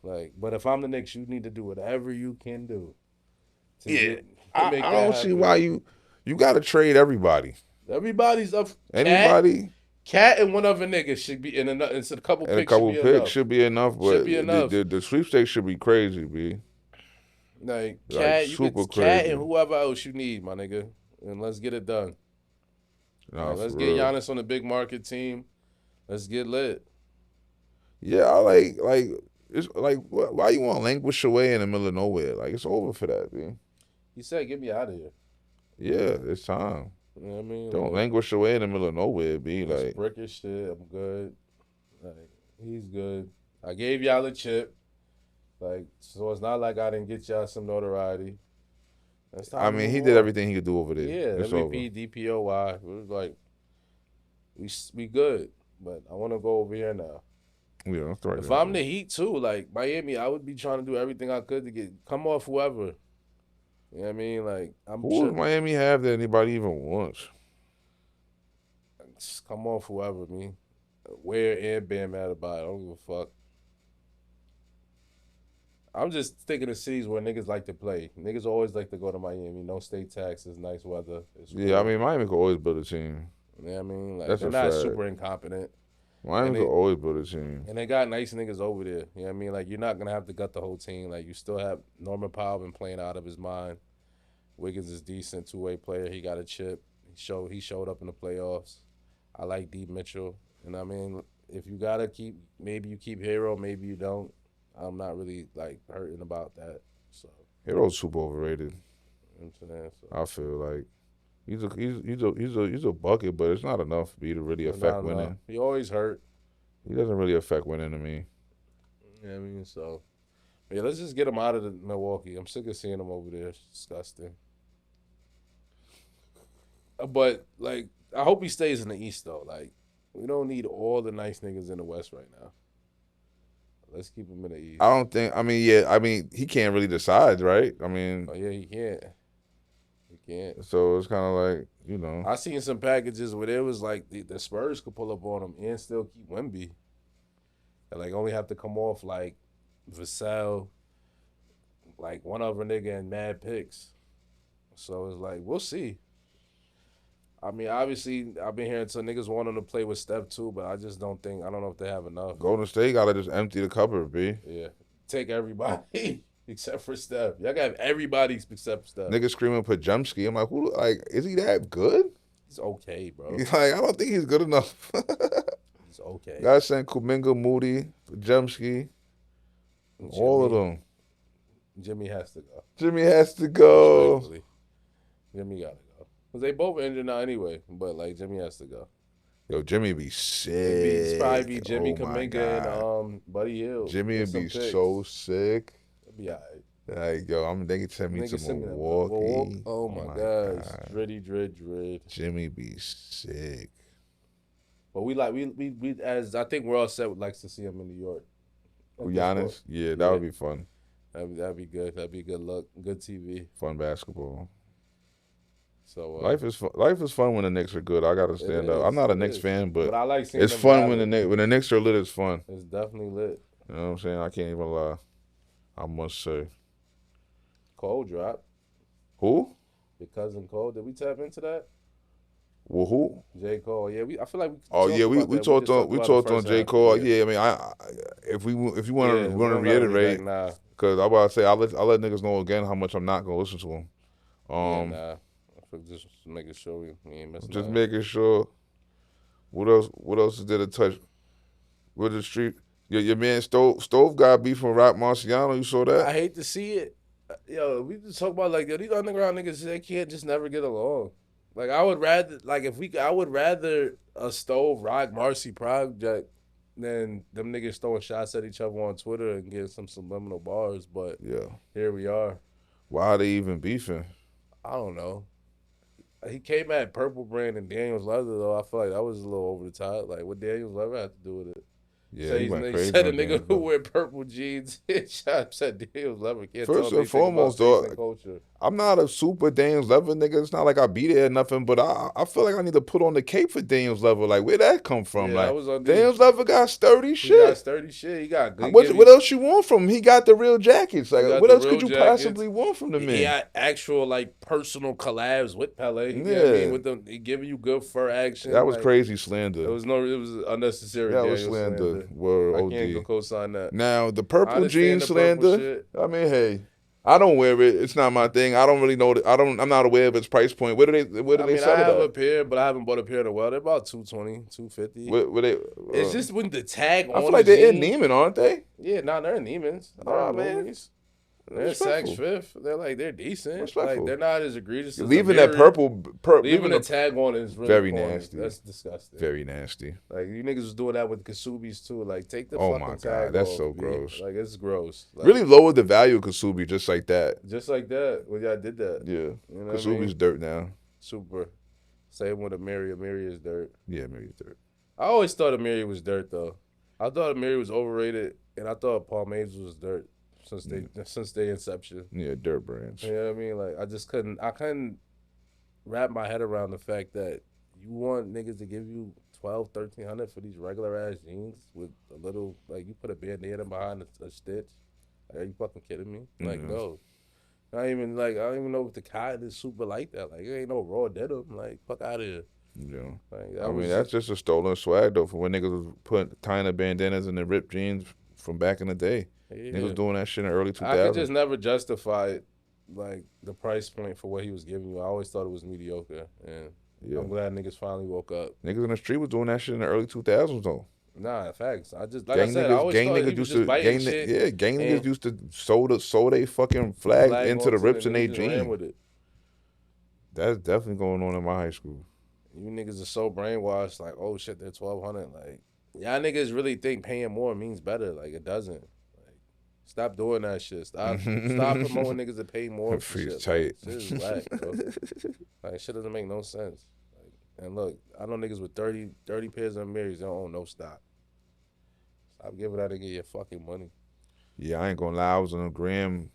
Like, but if I'm the Knicks, you need to do whatever you can do. I don't see why you got to trade everybody. Everybody's up. Anybody. Cat and one other nigga should be in enough. It's a couple And picks. A couple picks should be enough, but Should be enough. The sweepstakes should be crazy, B. Like Cat, you super get Cat crazy. and whoever else you need, my nigga, and let's get it done. Nah, Like, let's for get real. Giannis on the big market team. Let's get lit. Yeah, I like it's like why you want to languish away in the middle of nowhere? Like it's over for that, B. He said, "Get me out of here." Yeah, it's time. You know what I mean? Don't languish away in the middle of nowhere, B. It's Like brickish shit. I'm good. Like he's good. I gave y'all a chip. Like so, it's not like I didn't get y'all some notoriety. It's time I to mean, he move did on. everything he could do over there. Yeah, It's over. MVP, DPOY. We're like, we good, but I want to go over here now. Yeah, that's right. If I'm the Heat too, like Miami, I would be trying to do everything I could to come off whoever. You know what I mean? Like I'm Who does Miami have that anybody even wants? just come off whoever, me. Where and Bam mad about it. I don't give a fuck. I'm just thinking of cities where niggas like to play. Niggas always like to go to Miami. No state taxes, nice weather. It's Yeah, I cool. mean Miami could always build a team. You know what I mean? Like That's they're a not fact. super incompetent. Miami could always build a team. And they got nice niggas over there. You know what I mean? Like, you're not going to have to gut the whole team. Like, you still have Norman Powell been playing out of his mind. Wiggins is decent, two-way player. He got a chip. He showed up in the playoffs. I like D. Mitchell. And, I mean, if you got to keep – maybe you keep Hero, maybe you don't. I'm not really, like, hurting about that. So Hero's super overrated. you know what I'm saying? So, I feel like he's a bucket, but it's not enough for you to really affect winning. He always hurt. He doesn't really affect winning to me. You know what I mean? So, yeah, let's just get him out of the Milwaukee. I'm sick of seeing him over there. It's disgusting. But, like, I hope he stays in the East, though. Like, we don't need all the nice niggas in the West right now. Let's keep him in the East. I don't think. I mean, he can't really decide, right? I mean, Oh, yeah, he can't. He can't. so it's kind of like, you know. I seen some packages where it was like the Spurs could pull up on him and still keep Wemby. And, like, only have to come off, like, Vassell, like, one other nigga and mad picks. So it's like, we'll see. I mean, obviously, I've been hearing some niggas want him to play with Steph, too, but I just don't think – I don't know if they have enough. Golden State got to just empty the cupboard, B. Yeah. Take everybody except for Steph. Y'all got to have everybody except Steph. Niggas screaming Pajemski. I'm like, who? Like, is he that good? He's okay, bro. Like, I don't think he's good enough. He's okay. Guys saying Kuminga, Moody, Pajemski, all of them. Jimmy has to go. Jimmy has to go. Respectfully. Jimmy got to go. Because they both injured now anyway, but, like, Jimmy has to go. Yo, Jimmy be sick. It's probably be Jimmy Oh, my Kuminga God. and Buddy Hill. Jimmy Get would some be picks. so sick. It'll be all right. Like, yo, they can send me Nigga to send me that Milwaukee. Oh, my gosh. Driddy, Drid. Jimmy be sick. But we as I think we're all set with likes to see him in New York. Giannis? Yeah, that would be fun. That'd be good. That'd be good look. Good TV. Fun basketball. So Life is fun when the Knicks are good. I gotta stand up. I'm not a Knicks fan, but I like seeing it's them fun when battle. the Knicks are lit. It's fun. It's definitely lit. You know what I'm saying? I can't even lie. I must say. Cole drop. Who? Your cousin Cole. Did we tap into that? Well, who? J. Cole. Yeah, I feel like we. Oh yeah, we talked on J. Cole. Yeah, I mean, if you want to reiterate, because I'm about to say I'll let niggas know again how much I'm not gonna listen to him. Just making sure we ain't missing. Just making sure. What else did it touch? With the street, your man Stove got beef from Rock Marciano. You saw that? I hate to see it. Yo, we just talk about like yo, these underground niggas, they can't just never get along. Like I would rather a Stove Rock Marcy project then them niggas throwing shots at each other on Twitter and getting some subliminal bars. But Yeah. here we are. Why are they even beefing? I don't know. He came at Purple Brand and Daniel's Leather though. I feel like that was a little over the top. Like, what Daniel's Leather have to do with it? Yeah, he went crazy. Said a on nigga Daniels who Leather. wear purple jeans shots at Daniel's Leather. Can't First tell and foremost, dog, culture. I'm not a super Daniels Leather nigga. It's not like I be there or nothing, but I feel like I need to put on the cape for Daniels Leather. Like, where that come from? Yeah, like, that was on Daniels Leather got sturdy He shit. got sturdy shit. He got good. What else you want from him? He got the real jackets. Like, what else could you possibly want from the man? He got actual like personal collabs with Pele. You know what I Yeah. mean? With them, he giving you good fur action. That was like, crazy slander. It was unnecessary. That was Daniel slander. Word, I OD. can't go co-sign that. Now the I purple understand jeans the purple slander. shit. I mean, hey, I don't wear it. It's not my thing. I don't really know. I'm not aware of its price point. Where do they sell I have it a at? pair, but I haven't bought a pair in a while. They're about $220, $250. Where they? It's just when the tag on. I feel like the they're in jeans- Neiman, aren't they? Yeah, they're in Neiman's. They're Oh, in man. Lomies. They're Respectful. Saks Fifth. They're decent. Respectful. Like they're not as egregious. As Leaving the that Miri. purple, Leaving the tag on is really very corny. nasty. That's disgusting. very nasty. Like you niggas was doing that with Kasubis too. Like take the Oh fucking my tag God, that's off, so B. gross. Like it's gross. Like, Really lowered the value of Kasubi just like that. just like that when y'all did that. Yeah, You know what I Kasubi's mean? dirt now. Super. Same with Amiri. Amiri is dirt. Yeah, maybe it's dirt. I always thought Amiri was dirt though. I thought Amiri was overrated, and I thought Palm Angels was dirt since their inception. Yeah, dirt brands. You know what I mean? Like I couldn't wrap my head around the fact that you want niggas to give you $1,200-$1,300 for these regular ass jeans with a little like you put a bandana behind a stitch. Like, are you fucking kidding me? Like no. I don't even know if the cotton is super like that. Like it ain't no raw denim. Like fuck out of here. Yeah. Like, I mean, that's just a stolen swag though. For when niggas was tying the bandanas in the ripped jeans from back in the day. yeah. Niggas doing that shit in the early 2000s. I could just never justify like the price point for what he was giving you. I always thought it was mediocre, and I'm glad niggas finally woke up. Niggas in the street was doing that shit in the early 2000s though. Nah, facts. I just like Gang I said, niggas, I always gang thought he niggas was used just to, biting shit. gang and niggas used to sew they fucking flag into the onto rips in and their just ran jeans. with it. That's definitely going on in my high school. You niggas are so brainwashed. Like, oh shit, they're 1,200. Like, y'all niggas really think paying more means better. Like, it doesn't. Like, stop doing that shit. Stop promoting niggas to pay more for Free shit. tight. Like, shit is whack, bro. Like, shit doesn't make no sense. Like, and look, I know niggas with 30 pairs of mirrors, they don't own no stock. Stop giving that nigga your fucking money. Yeah, I ain't gonna lie. I was on a gram.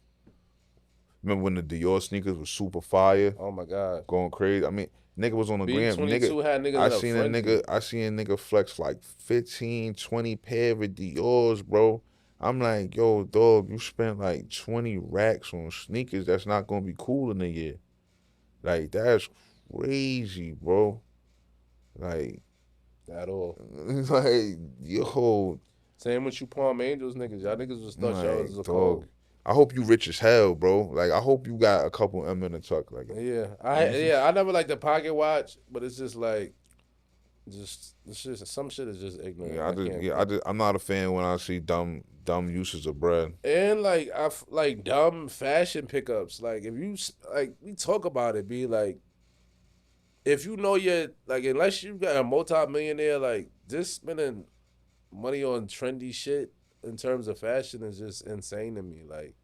Remember when the Dior sneakers was super fire, Oh my God. going crazy? I mean, nigga was on the gram. B22 had niggas I in a seen frenzy. I seen a nigga flex like 15, 20 pair of Dior's, bro. I'm like, yo, dog, you spent like 20 racks on sneakers. That's not gonna be cool in a year. Like, that's crazy, bro. Like, At all. like, yo, Same with you Palm Angels niggas. Y'all niggas was thought y'all was a dog. cold. I hope you rich as hell, bro. Like, I hope you got a couple M in the tuck. Like, Yeah, I never liked the pocket watch, but it's just like, some shit is just ignorant. yeah, I'm not a fan when I see dumb uses of bread. And like like dumb fashion pickups. Like if you we talk about it, be like, if you know you're like, unless you got a multi-millionaire, like just spending money on trendy shit in terms of fashion is just insane to me. Like,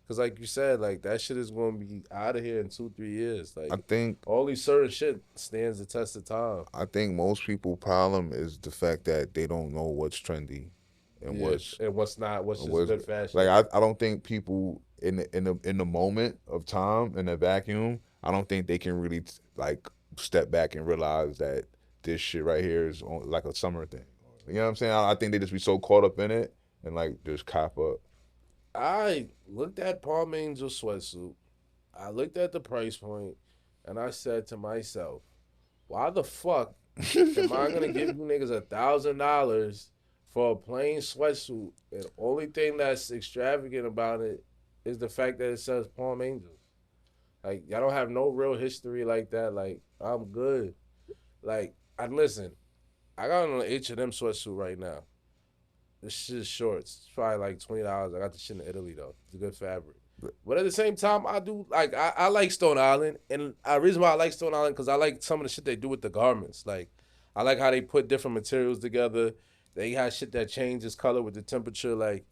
cause like you said, like that shit is gonna be out of here in 2-3 years. Like I think all these certain shit stands the test of time. I think most people's problem is the fact that they don't know what's trendy and what's not, what's just good fashion. Like I don't think people in the moment of time in the vacuum, I don't think they can really like step back and realize that this shit right here is like a summer thing. You know what I'm saying? I think they just be so caught up in it and like just cop up. I looked at Palm Angel sweatsuit. I looked at the price point, and I said to myself, "Why the fuck am I gonna give you niggas $1,000 for a plain sweatsuit? And the only thing that's extravagant about it is the fact that it says Palm Angels. Like y'all don't have no real history like that. Like I'm good. Like listen, I got on an H&M sweatsuit right now. This shit is shorts. It's probably like $20. I got the shit in Italy though. It's a good fabric. But at the same time, I do like I like Stone Island, and the reason why I like Stone Island because I like some of the shit they do with the garments. Like I like how they put different materials together. They got shit that changes color with the temperature. Like,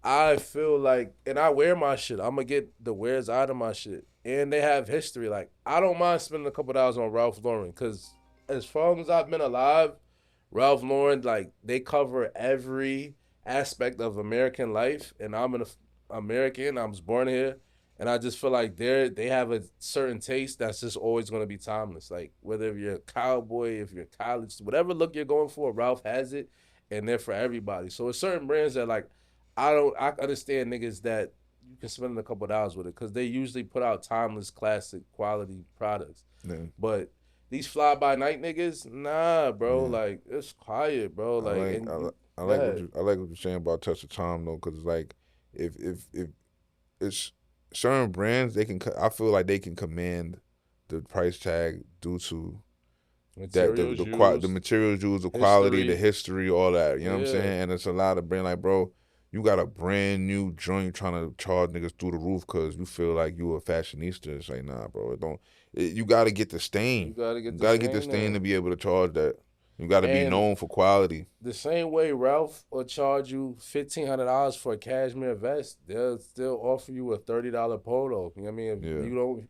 I feel like, and I wear my shit. I'm gonna get the wears out of my shit. And they have history. Like, I don't mind spending a couple dollars on Ralph Lauren, because as far as I've been alive, Ralph Lauren, like, they cover every aspect of American life. And I'm an American. I was born here. And I just feel like they have a certain taste that's just always going to be timeless. Like, whether you're a cowboy, if you're college, whatever look you're going for, Ralph has it, and they're for everybody. So it's certain brands that, like, I understand niggas that you can spend a couple dollars with it, because they usually put out timeless, classic, quality products. Yeah. But these fly-by-night niggas, nah, bro. Yeah. Like, it's quiet, bro. Like, I like what you're saying about Touch of Time, though, because, like, if it's certain brands, I feel like they can command the price tag due to the materials used, the quality, the history, all that. You know what I'm saying? And it's a lot of brand, like, bro, you got a brand new joint trying to charge niggas through the roof because you feel like you a fashionista. It's like, nah, bro, you got to get the stain. You got to get the stain to be able to charge that. You got to be known for quality. The same way Ralph will charge you $1,500 for a cashmere vest, they'll still offer you a $30 polo. You know what I mean? You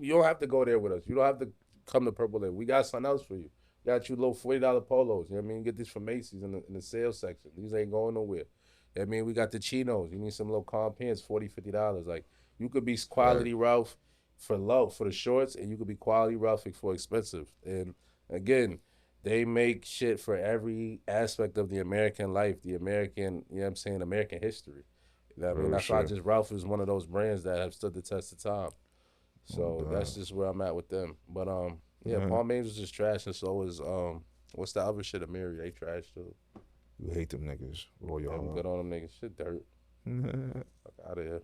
don't have to go there with us. You don't have to come to Purple Lake. We got something else for you. We got you little $40 polos. You know what I mean? Get these from Macy's in the sales section. These ain't going nowhere. You know what I mean? We got the chinos. You need some little calm pants, $40, $50. Like, you could be quality Ralph for low, for the shorts, and you could be quality Ralph for expensive. And again, they make shit for every aspect of the American life, the American, you know what I'm saying, American history. You know what I mean? That's why Ralph is one of those brands that have stood the test of time. So that's just where I'm at with them. But Palm Angels is trash, and so is what's the other shit? Amiri, they trash too. You hate them niggas. Roll your I'm good on them niggas. Shit dirt. Fuck out of here.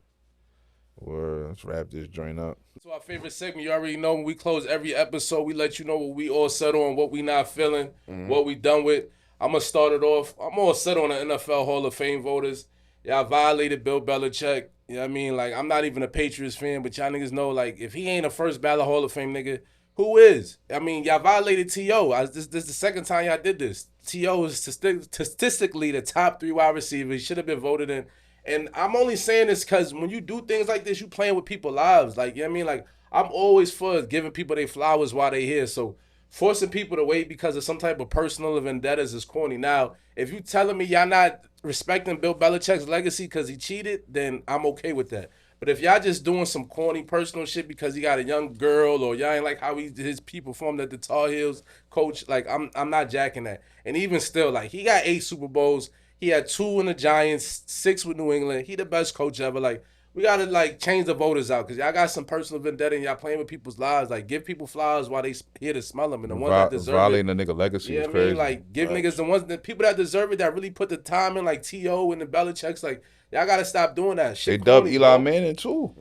Word, let's wrap this joint up. To our favorite segment, you already know when we close every episode, we let you know what we all settle on, what we not feeling, what we done with. I'm going to start it off. I'm all set on the NFL Hall of Fame voters. Y'all violated Bill Belichick. You know what I mean? Like, I'm not even a Patriots fan, but y'all niggas know, like, if he ain't a first ballot Hall of Fame nigga, who is? I mean, y'all violated T.O. This is the second time y'all did this. T.O. is statistically the top 3 wide receiver. He should have been voted in. And I'm only saying this because when you do things like this, you playing with people's lives. Like, you know what I mean? Like, I'm always for giving people their flowers while they here. So forcing people to wait because of some type of personal vendettas is corny. Now, if you telling me y'all not respecting Bill Belichick's legacy because he cheated, then I'm okay with that. But if y'all just doing some corny personal shit because he got a young girl, or y'all ain't like how his people formed at the Tar Heels coach, like, I'm not jacking that. And even still, like, he got 8 Super Bowls. He had 2 in the Giants, 6 with New England. He the best coach ever. Like, we got to, like, change the voters out because y'all got some personal vendetta and y'all playing with people's lives. Like, give people flowers while they here to smell them. And the ones that deserve violating the nigga legacy is crazy. Like, give niggas the ones, the people that deserve it, that really put the time in, like T.O. and the Belichick's, like, y'all got to stop doing that shit. They dubbed Eli Manning, too.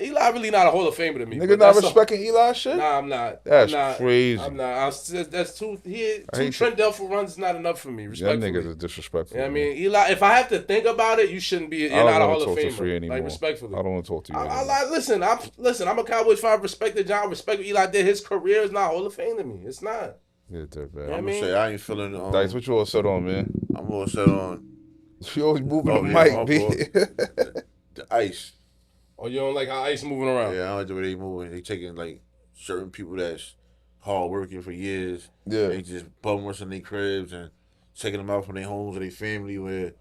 Eli really not a Hall of Famer to me. Niggas not respecting Eli shit? Nah, I'm not. That's crazy. I'm not. That's two Trent Dilfer runs is not enough for me, respectfully. Y'all niggas is disrespectful. You know what I mean? Eli, if I have to think about it, you shouldn't be, you're not a Hall of Famer. Like, respectfully. I don't want to talk to you anymore. Listen, I'm a Cowboys fan. I respect the John. Respect what Eli did. His career is not Hall of Fame to me. It's not. Yeah, bad. You know I'm going to say, I ain't feeling... Dice, what you all set on, man? I'm all set on... You always moving the mic, B. The ice. Oh, you don't like how ice moving around? Yeah, I don't like the way they moving. They taking, like, certain people that's hard working for years. Yeah. They just bum rushing in their cribs and taking them out from their homes or their family where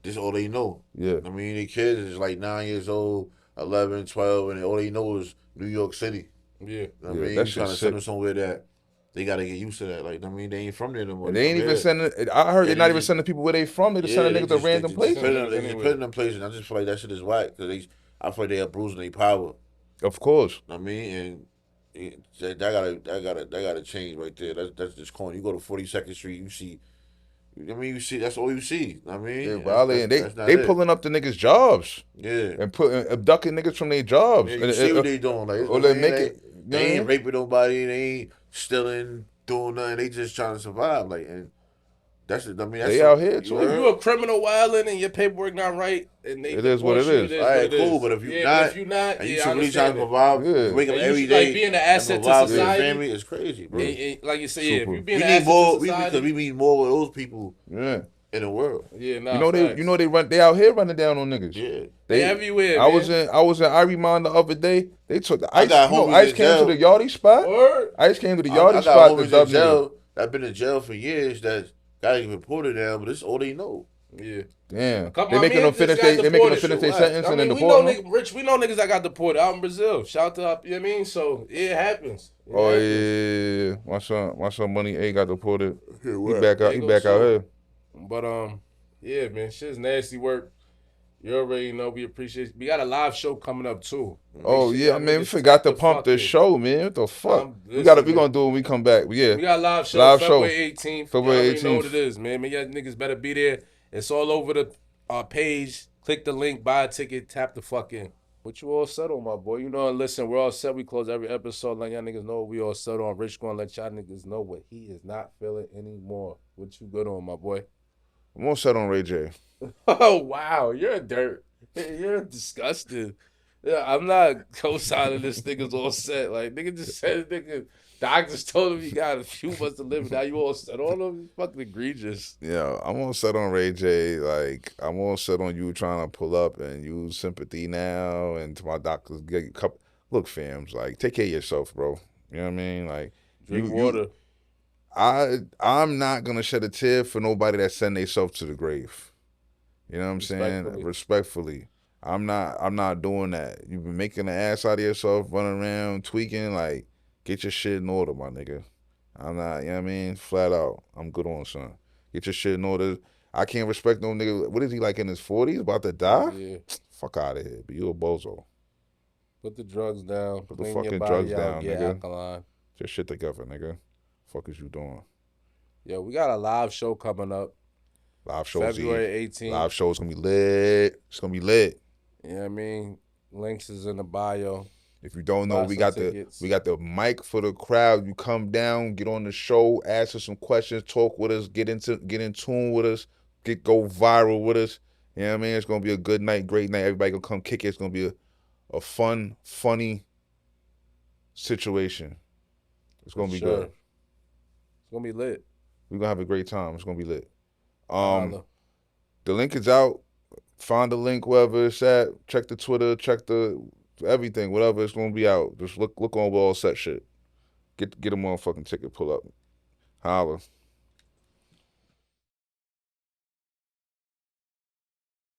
this all they know. Yeah. I mean, their kids is like 9 years old, 11, 12, and all they know is New York City. Yeah. I mean, that's trying to send them somewhere that they got to get used to that. Like, I mean, they ain't from there no more. They ain't even sending, I heard they're not even sending people where they from. They're just sending niggas to random places. They just putting them places. I just feel like that shit is whack because I feel like they are bruising their power. Of course. I mean, and that gotta change right there. That's just corny. You go to 42nd Street, you see. I mean, you see. That's all you see. I mean, they pulling up the niggas' jobs. Yeah. And abducting niggas from their jobs. Yeah, you see what they doing? Like, or they ain't raping nobody. They ain't stealing, doing nothing. They just trying to survive. Like, and that's it. I mean, they out here too. If you a criminal wilding and your paperwork not right, and it is what it is. All right, cool. But if you're not, and you really trying to survive, wake up every day, like being an asset to society, family is crazy, bro. Like you say, if you being an asset to society, because we need more of those people. Yeah. in the world. Yeah, nah, you know they out here running down on niggas. Yeah. They everywhere, I man. was in Irie the other day. They took the I Ice. got You know, homies Ice in came to jail. the Yardie spot. Word. Ice came to the I Yardie got spot to homies dub in nigga. jail that been in jail for years that got reported now, but it's all they know. Yeah. Damn. Couple They my making them mans just finish got they making them deported. finish their What? sentence I and mean, then we know deport them. Rich, we know niggas that got deported out in Brazil. Shout out, you know what I mean? So it happens. It Oh happens. yeah. My son Money A got deported. He what? back out. He back out here. But yeah, man, shit's nasty work. You already know we appreciate. We got a live show coming up too. Oh Make sure yeah, y'all man. We niggas forgot to tap the pump the fucking- show, man. What the fuck? We listen, gonna do it when we come back. Yeah. We got a live show Live February show. 18th. February Y'all already know 18th. what it is, man. Man, y'all niggas better be there. It's all over the page. Click the link, buy a ticket, tap the fucking. What you all settle, my boy? You know, and listen, we're all set. We close every episode. Let y'all niggas know what we all settle on. Rich gonna let y'all niggas know what he is not feeling anymore. What you good on, my boy? I'm all set on Ray J. Oh, wow. You're a dirt. You're disgusting. Yeah, I'm not co-signing this nigga's all set. Like, nigga just said, nigga, doctors told him he got a few months to live. Now you all set on him? You fucking egregious. Yeah, I'm all set on Ray J. Like, I'm all set on you trying to pull up and use sympathy now. And to my doctors, get a couple. Look, fams, like, take care of yourself, bro. You know what I mean? Like, Drink water. I'm not gonna shed a tear for nobody that send themselves to the grave. You know what I'm saying? Respectfully. I'm not doing that. You've been making an ass out of yourself, running around, tweaking, like, get your shit in order, my nigga. I'm not, you know what I mean? Flat out. I'm good on, son. Get your shit in order. I can't respect no nigga. What is he, like, in his 40s, about to die? Yeah. Fuck out of here. But you a bozo. Put the drugs down. Put the Clean fucking your body drugs out, down, get nigga. alkaline. Get your shit together, nigga. Fuck is you doing? Yo, we got a live show coming up. Live shows February 18th. Live show's gonna be lit. It's gonna be lit. You know what I mean? Links is in the bio. If you don't know, Buy we some got tickets. the mic for the crowd. You come down, get on the show, ask us some questions, talk with us, get in tune with us, go viral with us. You know what I mean? It's gonna be a good night, great night. Everybody gonna come kick it. It's gonna be a fun, funny situation. It's gonna be good. It's gonna be lit. We're gonna have a great time. It's gonna be lit. Holla. The link is out. Find the link wherever it's at. Check the Twitter. Check the everything. Whatever, it's gonna be out. Just look on all set shit. Get a motherfucking ticket. Pull up. Holla.